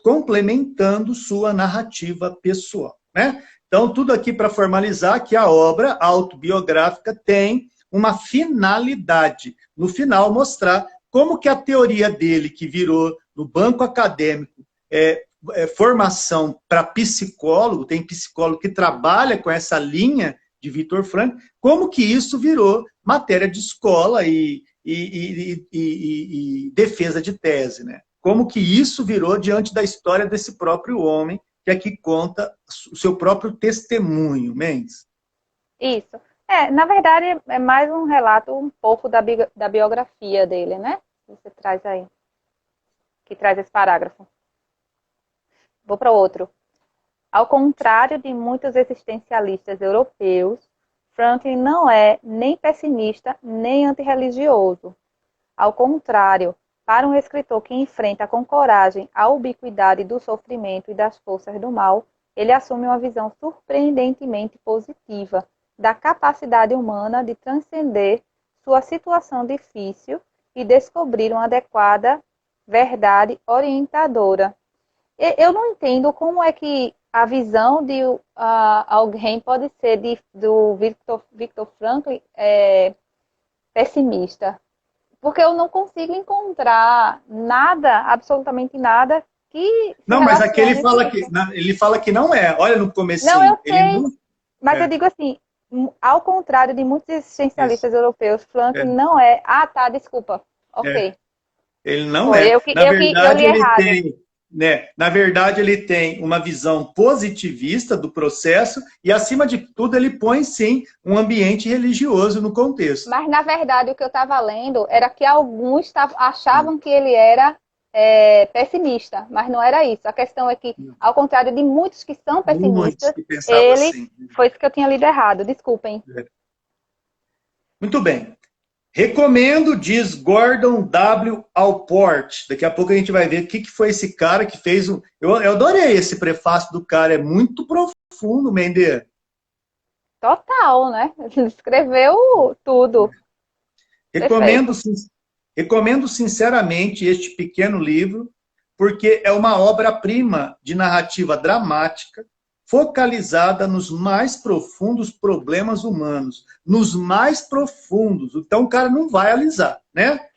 complementando sua narrativa pessoal, né? Então, tudo aqui para formalizar que a obra autobiográfica tem uma finalidade. No final, mostrar como que a teoria dele, que virou no banco acadêmico, formação para psicólogo, tem psicólogo que trabalha com essa linha de Viktor Frankl, como que isso virou matéria de escola e defesa de tese, né? Como que isso virou diante da história desse próprio homem, que aqui conta o seu próprio testemunho, Mendes. Isso. Na verdade, é mais um relato um pouco da biografia dele, né? Você traz aí, que traz esse parágrafo. Vou para outro. Ao contrário de muitos existencialistas europeus, Franklin não é nem pessimista nem antirreligioso. Ao contrário, para um escritor que enfrenta com coragem a ubiquidade do sofrimento e das forças do mal, ele assume uma visão surpreendentemente positiva da capacidade humana de transcender sua situação difícil e descobrir uma adequada verdade orientadora. Eu não entendo como é que a visão de alguém pode ser do Viktor Frankl pessimista. Porque eu não consigo encontrar nada, absolutamente nada, que... Não, mas aqui ele fala que não é. Olha no comecinho. Não, eu sei. Não... Mas eu digo assim, ao contrário de muitos existencialistas europeus, Frankl não é... Ah, tá, desculpa. Ok. Ele não é. Na verdade, ele tem uma visão positivista do processo e, acima de tudo, ele põe, sim, um ambiente religioso no contexto. Mas, na verdade, o que eu estava lendo era que alguns achavam que ele era pessimista, mas não era isso. A questão é que, ao contrário de muitos que são pessimistas, ele... Assim. Foi isso que eu tinha lido errado, desculpem. Muito bem. Recomendo, diz Gordon W. Allport. Daqui a pouco a gente vai ver o que foi esse cara que fez um... Eu adorei esse prefácio do cara, é muito profundo, Mendes. Total, né? Ele escreveu tudo. Recomendo, Perfeito. recomendo sinceramente este pequeno livro, porque é uma obra-prima de narrativa dramática, focalizada nos mais profundos problemas humanos, nos mais profundos. Então o cara não vai alisar, né?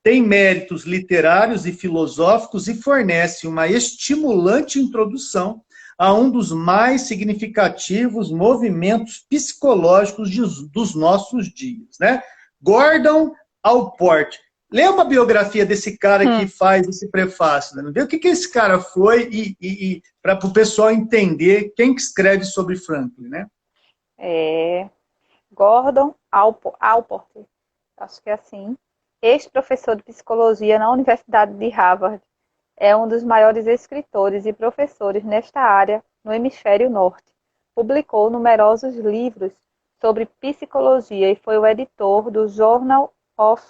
Tem méritos literários e filosóficos e fornece uma estimulante introdução a um dos mais significativos movimentos psicológicos dos nossos dias, né? Gordon Allport. Lê uma biografia desse cara que Hum. faz esse prefácio, né? Vê o que esse cara foi para o pessoal entender quem que escreve sobre Franklin, né? É, Gordon Allport, acho que é assim, ex-professor de psicologia na Universidade de Harvard, é um dos maiores escritores e professores nesta área no hemisfério norte. Publicou numerosos livros sobre psicologia e foi o editor do Journal of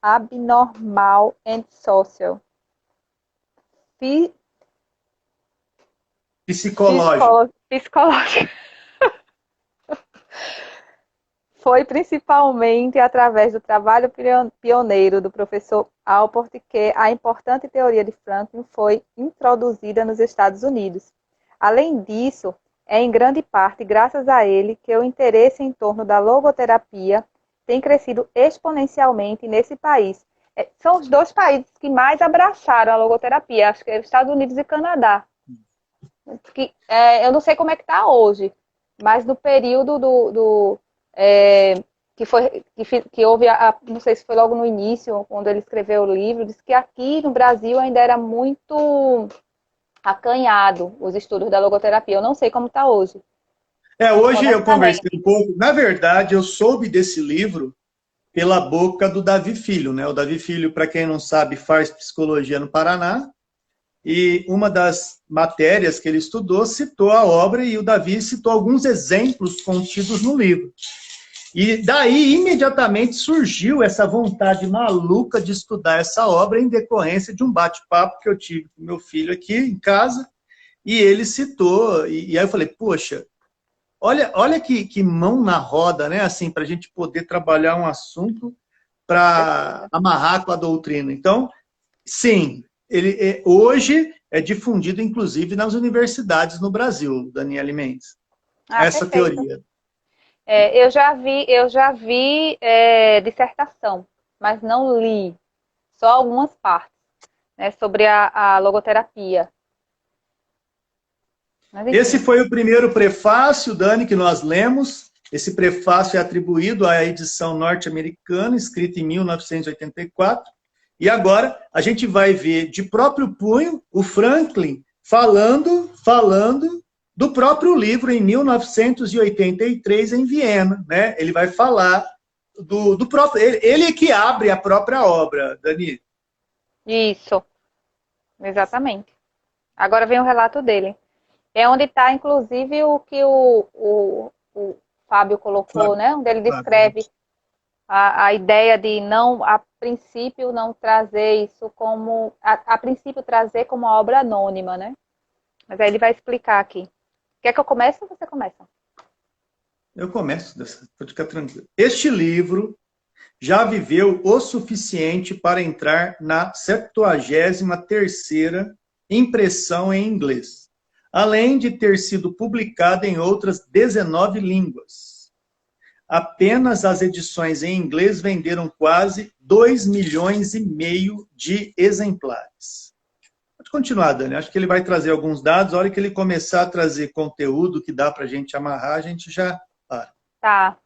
Abnormal and Social Psicológico. Psicológico. Foi principalmente através do trabalho pioneiro do professor Allport que a importante teoria de Franklin foi introduzida nos Estados Unidos. Além disso, é em grande parte graças a ele que o interesse em torno da logoterapia tem crescido exponencialmente nesse país. São os dois países que mais abraçaram a logoterapia, acho que é os Estados Unidos e Canadá. Eu não sei como é que está hoje, mas no período que houve, não sei se foi logo no início, quando ele escreveu o livro, disse que aqui no Brasil ainda era muito acanhado os estudos da logoterapia. Eu não sei como está hoje. Hoje eu conversei Honestamente. um pouco. Na verdade, eu soube desse livro pela boca do Davi Filho, né? O Davi Filho, para quem não sabe, faz psicologia no Paraná. E uma das matérias que ele estudou citou a obra e o Davi citou alguns exemplos contidos no livro. E daí, imediatamente, surgiu essa vontade maluca de estudar essa obra em decorrência de um bate-papo que eu tive com meu filho aqui em casa, e ele citou, e aí eu falei, poxa, olha que mão na roda, né? Assim, para a gente poder trabalhar um assunto para amarrar com a doutrina. Então, sim, ele hoje é difundido, inclusive, nas universidades no Brasil, Daniele Mendes. Ah, Essa perfeito. teoria. Eu já vi dissertação, mas não li, só algumas partes, né, sobre a logoterapia. Mas Esse enfim, foi o primeiro prefácio, Dani, que nós lemos. Esse prefácio é atribuído à edição norte-americana, escrita em 1984. E agora a gente vai ver de próprio punho o Franklin falando do próprio livro em 1983 em Viena, né? Ele vai falar do próprio, ele é que abre a própria obra, Dani. isso, exatamente. Agora vem o relato dele. É onde está, inclusive, o que o Fábio colocou, Fábio, né? Onde ele Fábio. descreve a ideia de não, a princípio, não trazer isso como, a princípio, trazer como uma obra anônima, né? Mas aí ele vai explicar aqui. Quer que eu comece ou você começa? Eu começo, pode ficar tranquilo. Este livro já viveu o suficiente para entrar na 73ª impressão em inglês, além de ter sido publicado em outras 19 línguas. Apenas as edições em inglês venderam quase 2,5 milhões de exemplares. Pode continuar, Dani. Acho que ele vai trazer alguns dados. A hora que ele começar a trazer conteúdo que dá para a gente amarrar, a gente já para. Tá.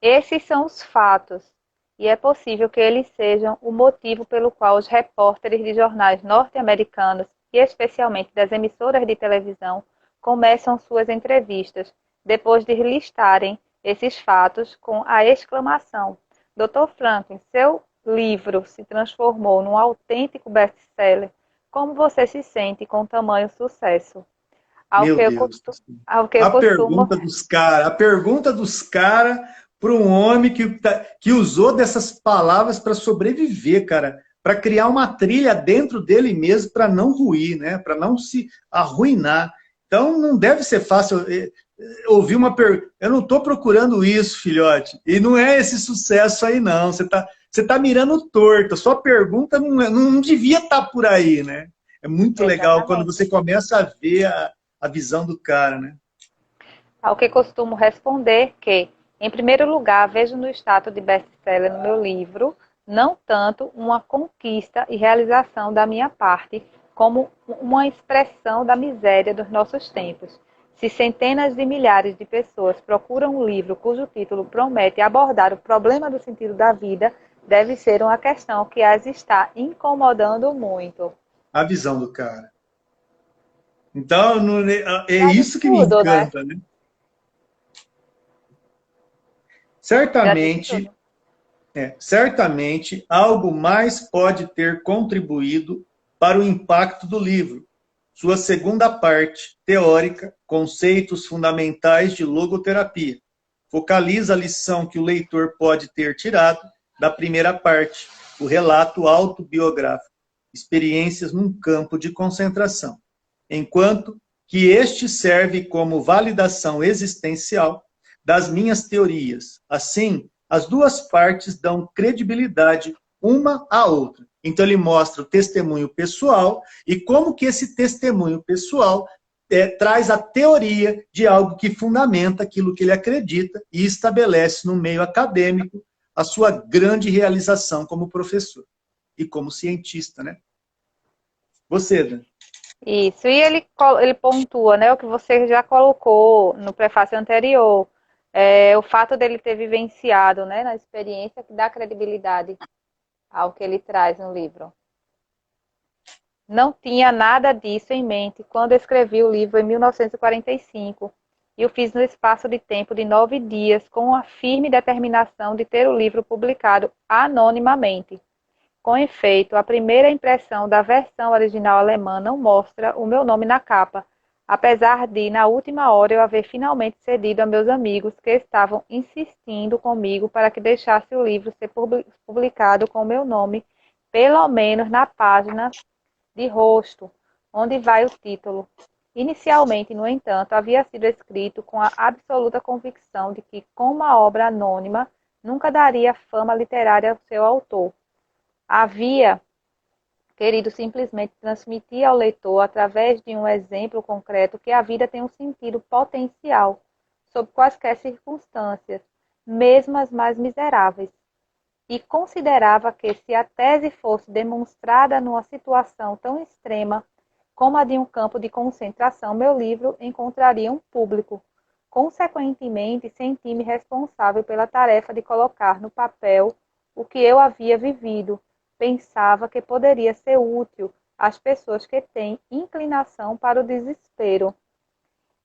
Esses são os fatos, e é possível que eles sejam o motivo pelo qual os repórteres de jornais norte-americanos, e especialmente das emissoras de televisão, começam suas entrevistas, depois de listarem esses fatos com a exclamação: Dr. Franklin, seu livro se transformou num autêntico best-seller. Como você se sente com tamanho sucesso? Ao que Meu eu Deus. costumo, ao que eu A costumo pergunta dos caras para um homem que usou dessas palavras para sobreviver, cara, para criar uma trilha dentro dele mesmo para não ruir, né? Para não se arruinar. Então não deve ser fácil. ouvi uma pergunta. Eu não estou procurando isso, filhote. E não é esse sucesso aí, não. Você tá mirando torto. A sua pergunta não devia estar por aí, né? É muito legal quando Exatamente. você começa a ver a visão do cara, né? Ao que costumo responder que, em primeiro lugar, vejo no status de best-seller no meu livro, não tanto uma conquista e realização da minha parte, como uma expressão da miséria dos nossos tempos. Se centenas de milhares de pessoas procuram um livro cujo título promete abordar o problema do sentido da vida, deve ser uma questão que as está incomodando muito. A visão do cara. Então, é Já disse isso que me tudo, né? encanta, né? Já disse Certamente, tudo. certamente, algo mais pode ter contribuído para o impacto do livro. Sua segunda parte, teórica, conceitos fundamentais de logoterapia. Focaliza a lição que o leitor pode ter tirado da primeira parte, o relato autobiográfico, experiências num campo de concentração, enquanto que este serve como validação existencial das minhas teorias. Assim, as duas partes dão credibilidade uma à outra. Então ele mostra o testemunho pessoal e como que esse testemunho pessoal traz a teoria de algo que fundamenta aquilo que ele acredita e estabelece no meio acadêmico a sua grande realização como professor e como cientista, né? Você, Dan? Isso, e ele pontua, né, o que você já colocou no prefácio anterior, o fato dele ter vivenciado, né, na experiência que dá credibilidade ao que ele traz no livro. Não tinha nada disso em mente quando escrevi o livro em 1945 e o fiz no espaço de tempo de 9 dias com a firme determinação de ter o livro publicado anonimamente. Com efeito, a primeira impressão da versão original alemã não mostra o meu nome na capa, apesar de, na última hora, eu haver finalmente cedido a meus amigos que estavam insistindo comigo para que deixasse o livro ser publicado com o meu nome, pelo menos na página de rosto, onde vai o título. Inicialmente, no entanto, havia sido escrito com a absoluta convicção de que, como uma obra anônima, nunca daria fama literária ao seu autor. Havia querido simplesmente transmitir ao leitor, através de um exemplo concreto, que a vida tem um sentido potencial, sob quaisquer circunstâncias, mesmo as mais miseráveis. E considerava que, se a tese fosse demonstrada numa situação tão extrema como a de um campo de concentração, meu livro encontraria um público. Consequentemente, senti-me responsável pela tarefa de colocar no papel o que eu havia vivido. Pensava que poderia ser útil às pessoas que têm inclinação para o desespero.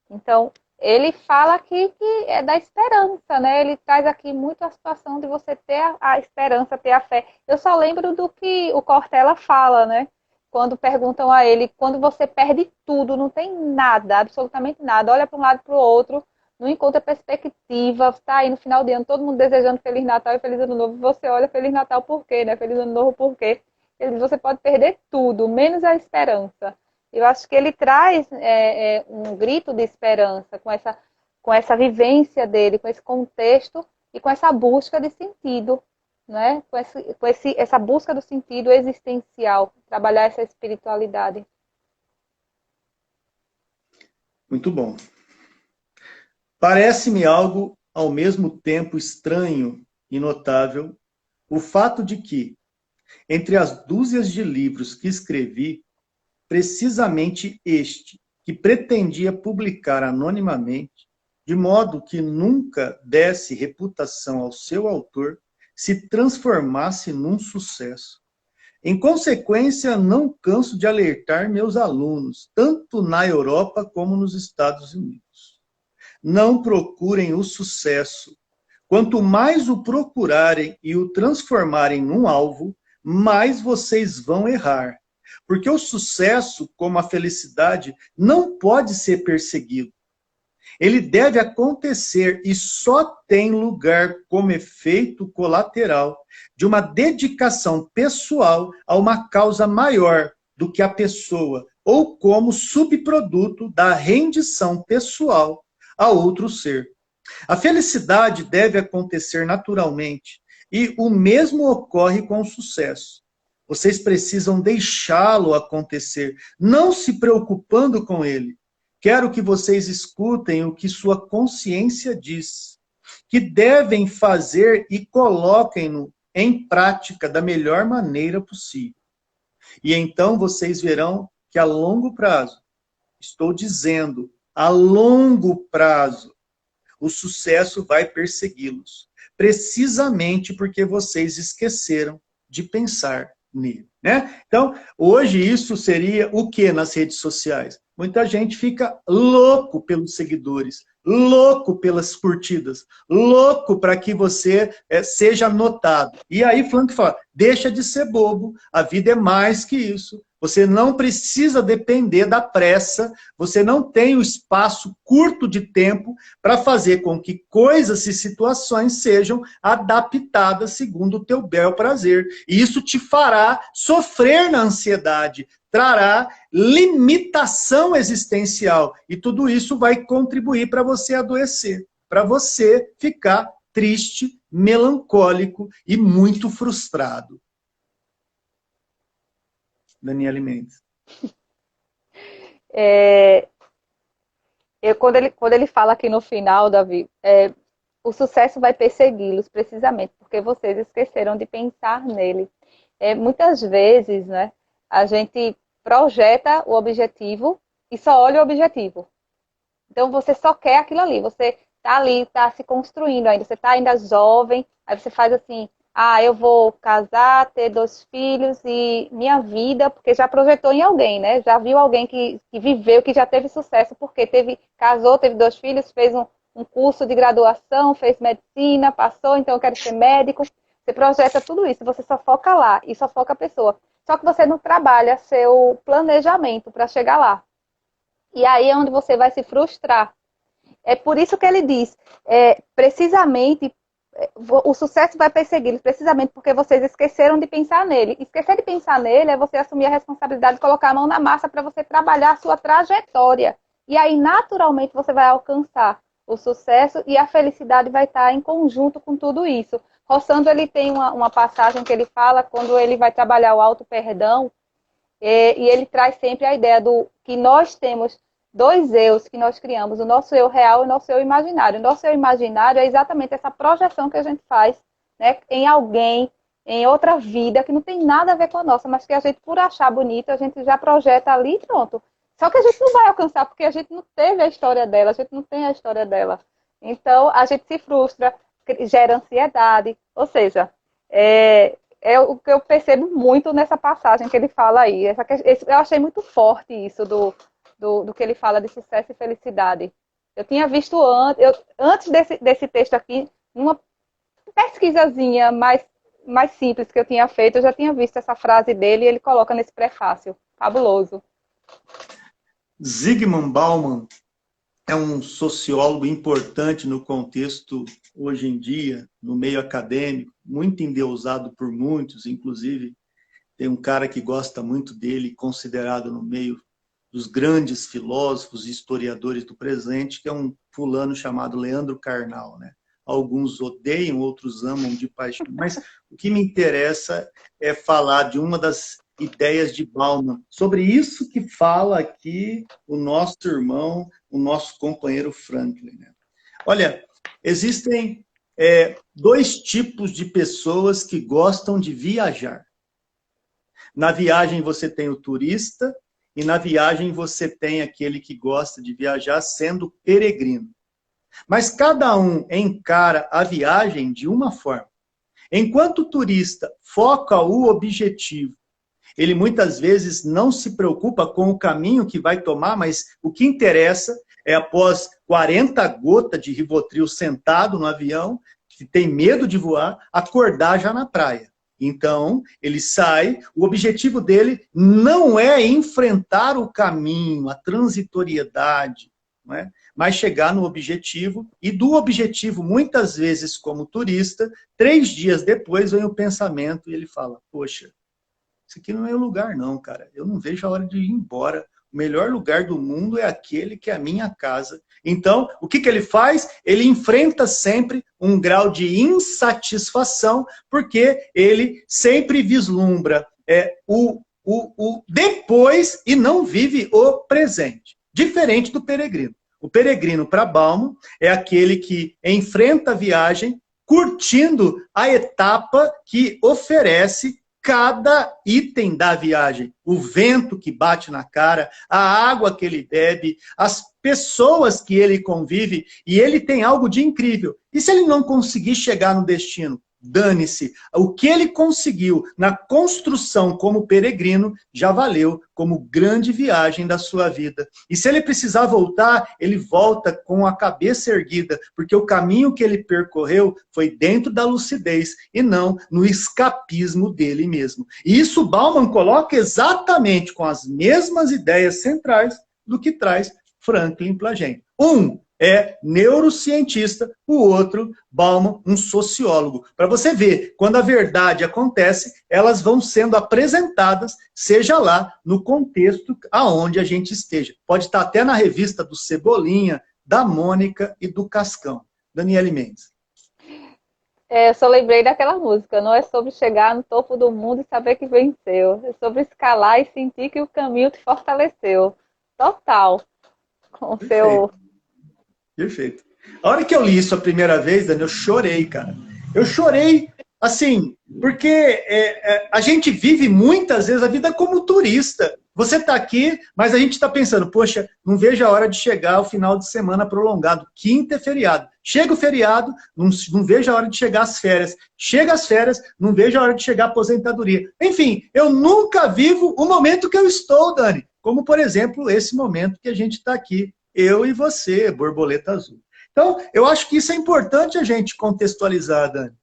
Então, ele fala aqui que é da esperança, né? Ele traz aqui muito a situação de você ter a esperança, ter a fé. Eu só lembro do que o Cortella fala, né? Quando perguntam a ele, quando você perde tudo, não tem nada, absolutamente nada, olha para um lado e para o outro, não encontra perspectiva, está aí no final de ano, todo mundo desejando Feliz Natal e Feliz Ano Novo, você olha Feliz Natal por quê, né? Feliz Ano Novo por quê? Ele diz, você pode perder tudo, menos a esperança. Eu acho que ele traz um grito de esperança com essa vivência dele, com esse contexto e com essa busca de sentido, né? Essa busca do sentido existencial, trabalhar essa espiritualidade. Muito bom. Parece-me algo ao mesmo tempo estranho e notável o fato de que, entre as dúzias de livros que escrevi, precisamente este, que pretendia publicar anonimamente, de modo que nunca desse reputação ao seu autor, se transformasse num sucesso. Em consequência, não canso de alertar meus alunos, tanto na Europa como nos Estados Unidos. Não procurem o sucesso. Quanto mais o procurarem e o transformarem num alvo, mais vocês vão errar. Porque o sucesso, como a felicidade, não pode ser perseguido. Ele deve acontecer e só tem lugar como efeito colateral de uma dedicação pessoal a uma causa maior do que a pessoa, ou como subproduto da rendição pessoal a outro ser. A felicidade deve acontecer naturalmente, e o mesmo ocorre com o sucesso. Vocês precisam deixá-lo acontecer, não se preocupando com ele. Quero que vocês escutem o que sua consciência diz, que devem fazer e coloquem-no em prática da melhor maneira possível. E então vocês verão que a longo prazo, estou dizendo, a longo prazo, o sucesso vai persegui-los, precisamente porque vocês esqueceram de pensar nele, né? Então, hoje isso seria o que nas redes sociais? Muita gente fica louco pelos seguidores, louco pelas curtidas, louco para que você seja notado. E aí Frank fala, deixa de ser bobo, a vida é mais que isso. Você não precisa depender da pressa, você não tem o espaço curto de tempo para fazer com que coisas e situações sejam adaptadas segundo o teu bel prazer. E isso te fará sofrer na ansiedade, trará limitação existencial. E tudo isso vai contribuir para você adoecer, para você ficar triste, melancólico e muito frustrado. Daniele Mendes. Quando ele fala aqui no final, Davi, o sucesso vai persegui-los precisamente porque vocês esqueceram de pensar nele. Muitas vezes, né, a gente projeta o objetivo e só olha o objetivo. Então você só quer aquilo ali, você está ali, está se construindo ainda, você está ainda jovem, aí você faz assim, eu vou casar, ter 2 filhos e minha vida, porque já projetou em alguém, né? Já viu alguém que viveu, que já teve sucesso, porque casou, teve 2 filhos, fez um curso de graduação, fez medicina, passou, então eu quero ser médico. Você projeta tudo isso, você só foca lá e só foca a pessoa. Só que você não trabalha seu planejamento para chegar lá. E aí é onde você vai se frustrar. É por isso que ele diz, precisamente, o sucesso vai persegui-los precisamente porque vocês esqueceram de pensar nele. Esquecer de pensar nele é você assumir a responsabilidade de colocar a mão na massa para você trabalhar a sua trajetória. E aí, naturalmente, você vai alcançar o sucesso e a felicidade vai estar em conjunto com tudo isso. Rossando, ele tem uma passagem que ele fala quando ele vai trabalhar o auto-perdão, e ele traz sempre a ideia do que nós temos 2 eus que nós criamos, o nosso eu real e o nosso eu imaginário. O nosso eu imaginário é exatamente essa projeção que a gente faz, né, em alguém, em outra vida, que não tem nada a ver com a nossa, mas que a gente, por achar bonito, a gente já projeta ali e pronto. Só que a gente não vai alcançar, porque a gente não teve a história dela, a gente não tem a história dela. Então, a gente se frustra, gera ansiedade, ou seja, é o que eu percebo muito nessa passagem que ele fala aí. Eu achei muito forte isso do que ele fala de sucesso e felicidade. Eu tinha visto antes desse texto aqui, numa pesquisazinha mais simples que eu tinha feito, eu já tinha visto essa frase dele e ele coloca nesse prefácio. Fabuloso. Zygmunt Bauman é um sociólogo importante no contexto, hoje em dia, no meio acadêmico, muito endeusado por muitos, inclusive tem um cara que gosta muito dele, considerado no meio dos grandes filósofos e historiadores do presente, que é um fulano chamado Leandro Carnal, né? Alguns odeiam, outros amam de paixão, mas o que me interessa é falar de uma das ideias de Bauman, sobre isso que fala aqui o nosso irmão, o nosso companheiro Franklin, né? Olha, existem 2 tipos de pessoas que gostam de viajar. Na viagem você tem o turista, e na viagem você tem aquele que gosta de viajar sendo peregrino. Mas cada um encara a viagem de uma forma. Enquanto o turista foca o objetivo, ele muitas vezes não se preocupa com o caminho que vai tomar, mas o que interessa é, após 40 gotas de Rivotril sentado no avião, que tem medo de voar, acordar já na praia. Então, ele sai, o objetivo dele não é enfrentar o caminho, a transitoriedade, não é? Mas chegar no objetivo, e do objetivo, muitas vezes como turista, 3 dias depois vem o pensamento e ele fala, poxa, isso aqui não é o lugar não, cara, eu não vejo a hora de ir embora, o melhor lugar do mundo é aquele que é a minha casa. Então, o que ele faz? Ele enfrenta sempre um grau de insatisfação, porque ele sempre vislumbra o depois e não vive o presente. Diferente do peregrino. O peregrino para Bauman é aquele que enfrenta a viagem curtindo a etapa que oferece cada item da viagem. O vento que bate na cara, a água que ele bebe, as pessoas que ele convive, e ele tem algo de incrível. E se ele não conseguir chegar no destino? Dane-se. O que ele conseguiu na construção como peregrino já valeu como grande viagem da sua vida. E se ele precisar voltar, ele volta com a cabeça erguida, porque o caminho que ele percorreu foi dentro da lucidez e não no escapismo dele mesmo. E isso Bauman coloca exatamente com as mesmas ideias centrais do que traz Franklin Plagent. Um é neurocientista, o outro, Bauman, um sociólogo. Para você ver, quando a verdade acontece, elas vão sendo apresentadas, seja lá no contexto aonde a gente esteja. Pode estar até na revista do Cebolinha, da Mônica e do Cascão. Daniele Mendes. Eu só lembrei daquela música, não é sobre chegar no topo do mundo e saber que venceu, é sobre escalar e sentir que o caminho te fortaleceu. Total. Com o seu... Perfeito. A hora que eu li isso a primeira vez, Dani, eu chorei, cara. Eu chorei, assim, porque a gente vive muitas vezes a vida como turista. Você está aqui, mas a gente está pensando, poxa, não vejo a hora de chegar o final de semana prolongado. Quinta é feriado. Chega o feriado, não vejo a hora de chegar as férias. Chega as férias, não vejo a hora de chegar a aposentadoria. Enfim, eu nunca vivo o momento que eu estou, Dani. Como, por exemplo, esse momento que a gente está aqui. Eu e você, borboleta azul. Então, eu acho que isso é importante a gente contextualizar, Dani.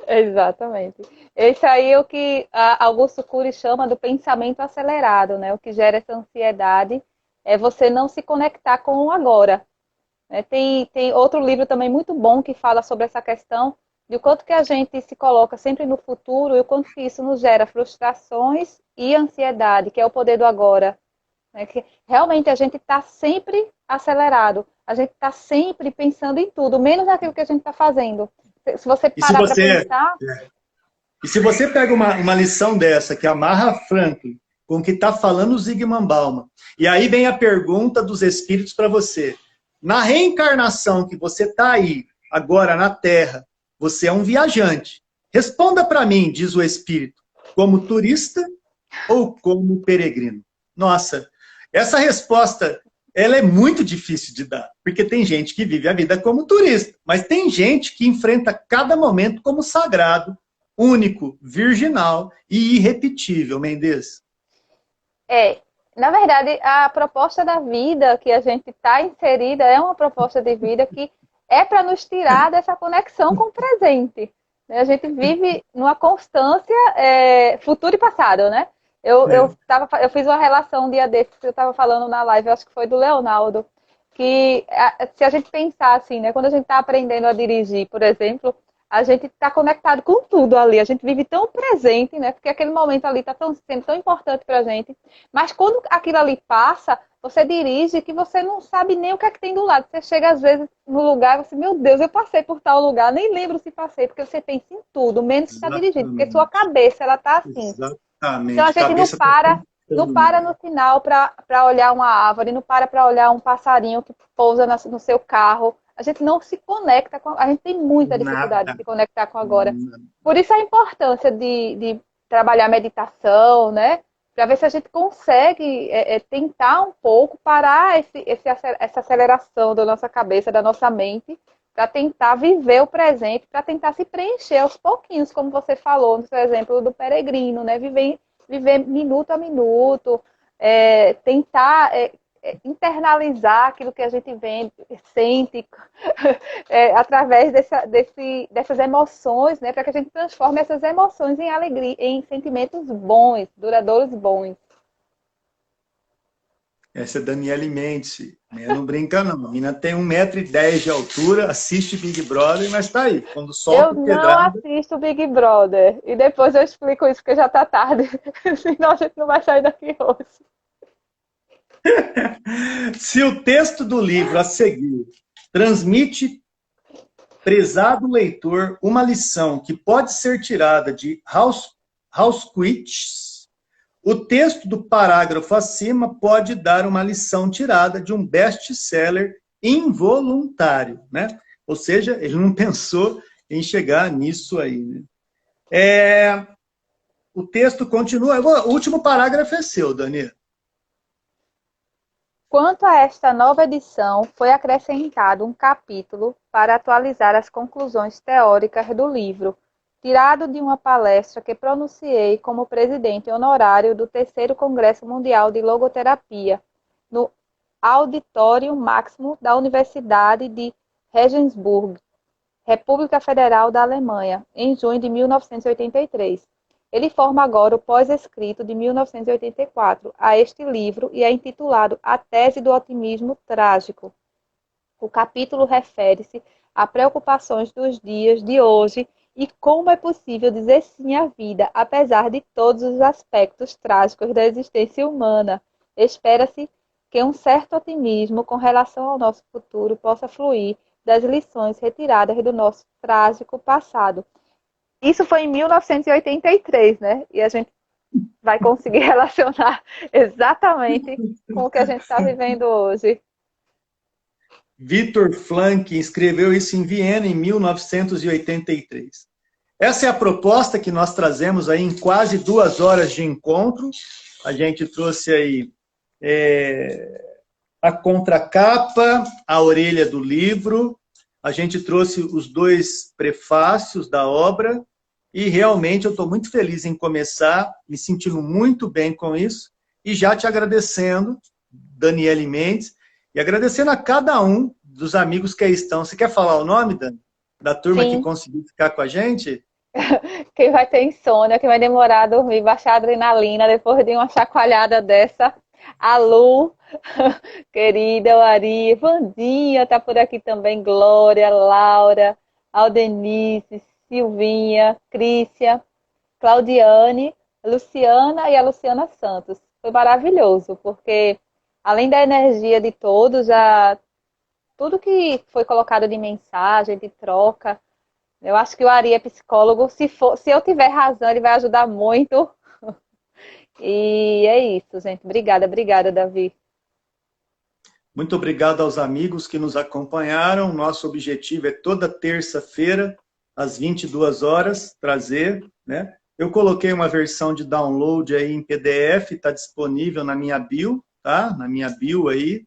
Exatamente. Esse aí é o que Augusto Cury chama do pensamento acelerado, né? O que gera essa ansiedade é você não se conectar com o agora. Tem outro livro também muito bom que fala sobre essa questão de o quanto que a gente se coloca sempre no futuro e o quanto que isso nos gera frustrações e ansiedade, que é o poder do agora. Que realmente a gente está sempre acelerado, a gente está sempre pensando em tudo, menos naquilo que a gente está fazendo. Se você parar para pensar... E se você pega uma lição dessa, que amarra Franklin com o que está falando Zygmunt Bauman, e aí vem a pergunta dos espíritos para você. Na reencarnação que você está aí, agora na Terra, você é um viajante. Responda para mim, diz o espírito, como turista ou como peregrino? Nossa, essa resposta, ela é muito difícil de dar, porque tem gente que vive a vida como turista, mas tem gente que enfrenta cada momento como sagrado, único, virginal e irrepetível, Mendes. Na verdade, a proposta da vida que a gente está inserida é uma proposta de vida que é para nos tirar dessa conexão com o presente. A gente vive numa constância futuro e passado, né? Eu fiz uma relação um dia desses, que eu estava falando na live, eu acho que foi do Leonardo, que se a gente pensar assim, né, quando a gente está aprendendo a dirigir, por exemplo, a gente está conectado com tudo ali, a gente vive tão presente, né, porque aquele momento ali está sendo tão importante para a gente, mas quando aquilo ali passa, você dirige que você não sabe nem o que é que tem do lado. Você chega às vezes no lugar e você, meu Deus, eu passei por tal lugar, nem lembro se passei, porque você pensa em tudo, menos que está dirigindo, porque sua cabeça, ela está assim. Exatamente. Então a gente não para no final para olhar uma árvore, não para olhar um passarinho que pousa no seu carro. A gente não se conecta com... A gente tem muita dificuldade de se conectar com agora. Por isso a importância de trabalhar a meditação, né? Para ver se a gente consegue tentar um pouco parar essa aceleração da nossa cabeça, da nossa mente, para tentar viver o presente, para tentar se preencher aos pouquinhos, como você falou, no seu exemplo do peregrino, né? Viver minuto a minuto, tentar internalizar aquilo que a gente sente através dessas emoções, né? Para que a gente transforme essas emoções em alegria, em sentimentos bons, duradouros bons. Essa é Daniele Mendes. Não brinca, não. A menina tem 1,10 m de altura, assiste Big Brother, mas tá aí. Quando solta o pedrada... Eu não assisto Big Brother. E depois eu explico isso, porque já tá tarde. Senão a gente não vai sair daqui hoje. Se o texto do livro a seguir transmite, prezado leitor, uma lição que pode ser tirada de Auschwitz, o texto do parágrafo acima pode dar uma lição tirada de um best-seller involuntário, né? Ou seja, ele não pensou em chegar nisso aí, né? O texto continua. O último parágrafo é seu, Dani. Quanto a esta nova edição, foi acrescentado um capítulo para atualizar as conclusões teóricas do livro, tirado de uma palestra que pronunciei como presidente honorário do terceiro Congresso Mundial de Logoterapia, no Auditório Máximo da Universidade de Regensburg, República Federal da Alemanha, em junho de 1983. Ele forma agora o pós-escrito de 1984 a este livro e é intitulado A Tese do Otimismo Trágico. O capítulo refere-se a preocupações dos dias de hoje e como é possível dizer sim à vida, apesar de todos os aspectos trágicos da existência humana. Espera-se que um certo otimismo com relação ao nosso futuro possa fluir das lições retiradas do nosso trágico passado. Isso foi em 1983, né? E a gente vai conseguir relacionar exatamente com o que a gente está vivendo hoje. Victor Frankl escreveu isso em Viena em 1983. Essa é a proposta que nós trazemos aí em quase 2 horas de encontro. A gente trouxe aí a contracapa, a orelha do livro, a gente trouxe os 2 prefácios da obra e realmente eu estou muito feliz em começar, me sentindo muito bem com isso e já te agradecendo, Daniele Mendes, e agradecendo a cada um dos amigos que aí estão. Você quer falar o nome, Dani? Da turma Sim. Que conseguiu ficar com a gente? Quem vai ter insônia, quem vai demorar a dormir, baixar a adrenalina depois de uma chacoalhada dessa. A Lu, querida, o Ari, Vandinha tá por aqui também, Glória, Laura, Aldenice, Silvinha, Crícia, Claudiane, Luciana e a Luciana Santos. Foi maravilhoso, porque além da energia de todos, tudo que foi colocado de mensagem, de troca, eu acho que o Ari é psicólogo. Se eu tiver razão, ele vai ajudar muito. E é isso, gente. Obrigada, Davi. Muito obrigado aos amigos que nos acompanharam. Nosso objetivo é toda terça-feira, às 22 horas, trazer, né? Eu coloquei uma versão de download aí em PDF, está disponível na minha bio, tá? Na minha bio aí.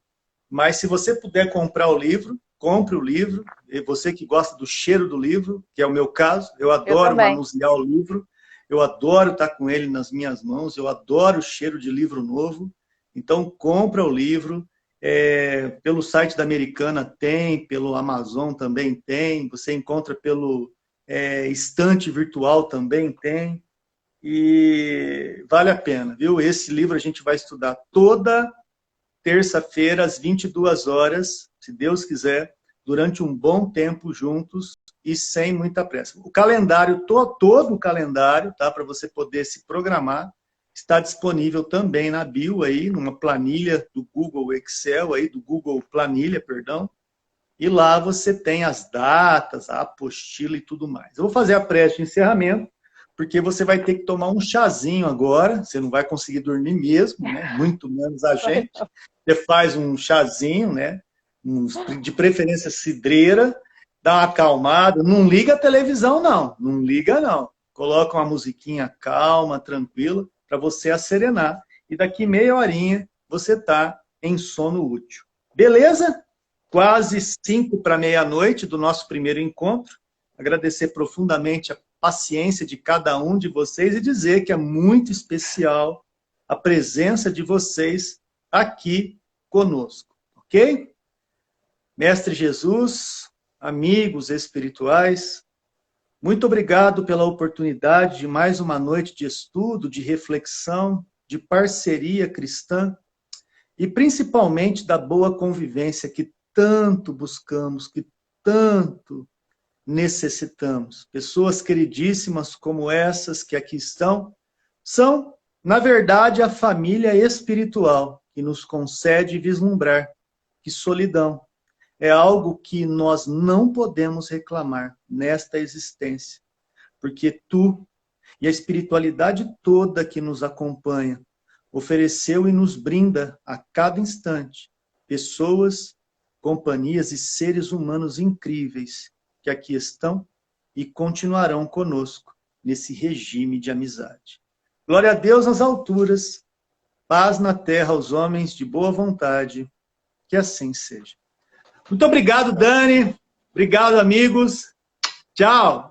Mas se você puder comprar o livro, compre o livro. E você que gosta do cheiro do livro, que é o meu caso, eu adoro manusear o livro. Eu adoro estar com ele nas minhas mãos, eu adoro o cheiro de livro novo. Então, compra o livro. Pelo site da Americana tem, pelo Amazon também tem, você encontra pelo estante virtual também tem. E vale a pena, viu? Esse livro a gente vai estudar toda terça-feira, às 22 horas, se Deus quiser, durante um bom tempo juntos, e sem muita pressa. O calendário, todo o calendário, tá, para você poder se programar, está disponível também na bio aí, numa planilha do Google Excel aí, do Google Planilha, perdão. E lá você tem as datas, a apostila e tudo mais. Eu vou fazer a prece de encerramento, porque você vai ter que tomar um chazinho agora, você não vai conseguir dormir mesmo, né? Muito menos a gente. Você faz um chazinho, né? De preferência cidreira, dá uma acalmada, não liga a televisão não, não liga não. Coloca uma musiquinha calma, tranquila, para você acerenar. E daqui meia horinha você está em sono útil. Beleza? Quase 5 para meia-noite do nosso primeiro encontro. Agradecer profundamente a paciência de cada um de vocês e dizer que é muito especial a presença de vocês aqui conosco, ok? Mestre Jesus, amigos espirituais, muito obrigado pela oportunidade de mais uma noite de estudo, de reflexão, de parceria cristã e principalmente da boa convivência que tanto buscamos, que tanto necessitamos. Pessoas queridíssimas como essas que aqui estão, são, na verdade, a família espiritual que que nos concede vislumbrar que solidão é algo que nós não podemos reclamar nesta existência, porque tu e a espiritualidade toda que nos acompanha ofereceu e nos brinda a cada instante pessoas, companhias e seres humanos incríveis que aqui estão e continuarão conosco nesse regime de amizade. Glória a Deus nas alturas, paz na terra aos homens de boa vontade, que assim seja. Muito obrigado, Dani. Obrigado, amigos. Tchau.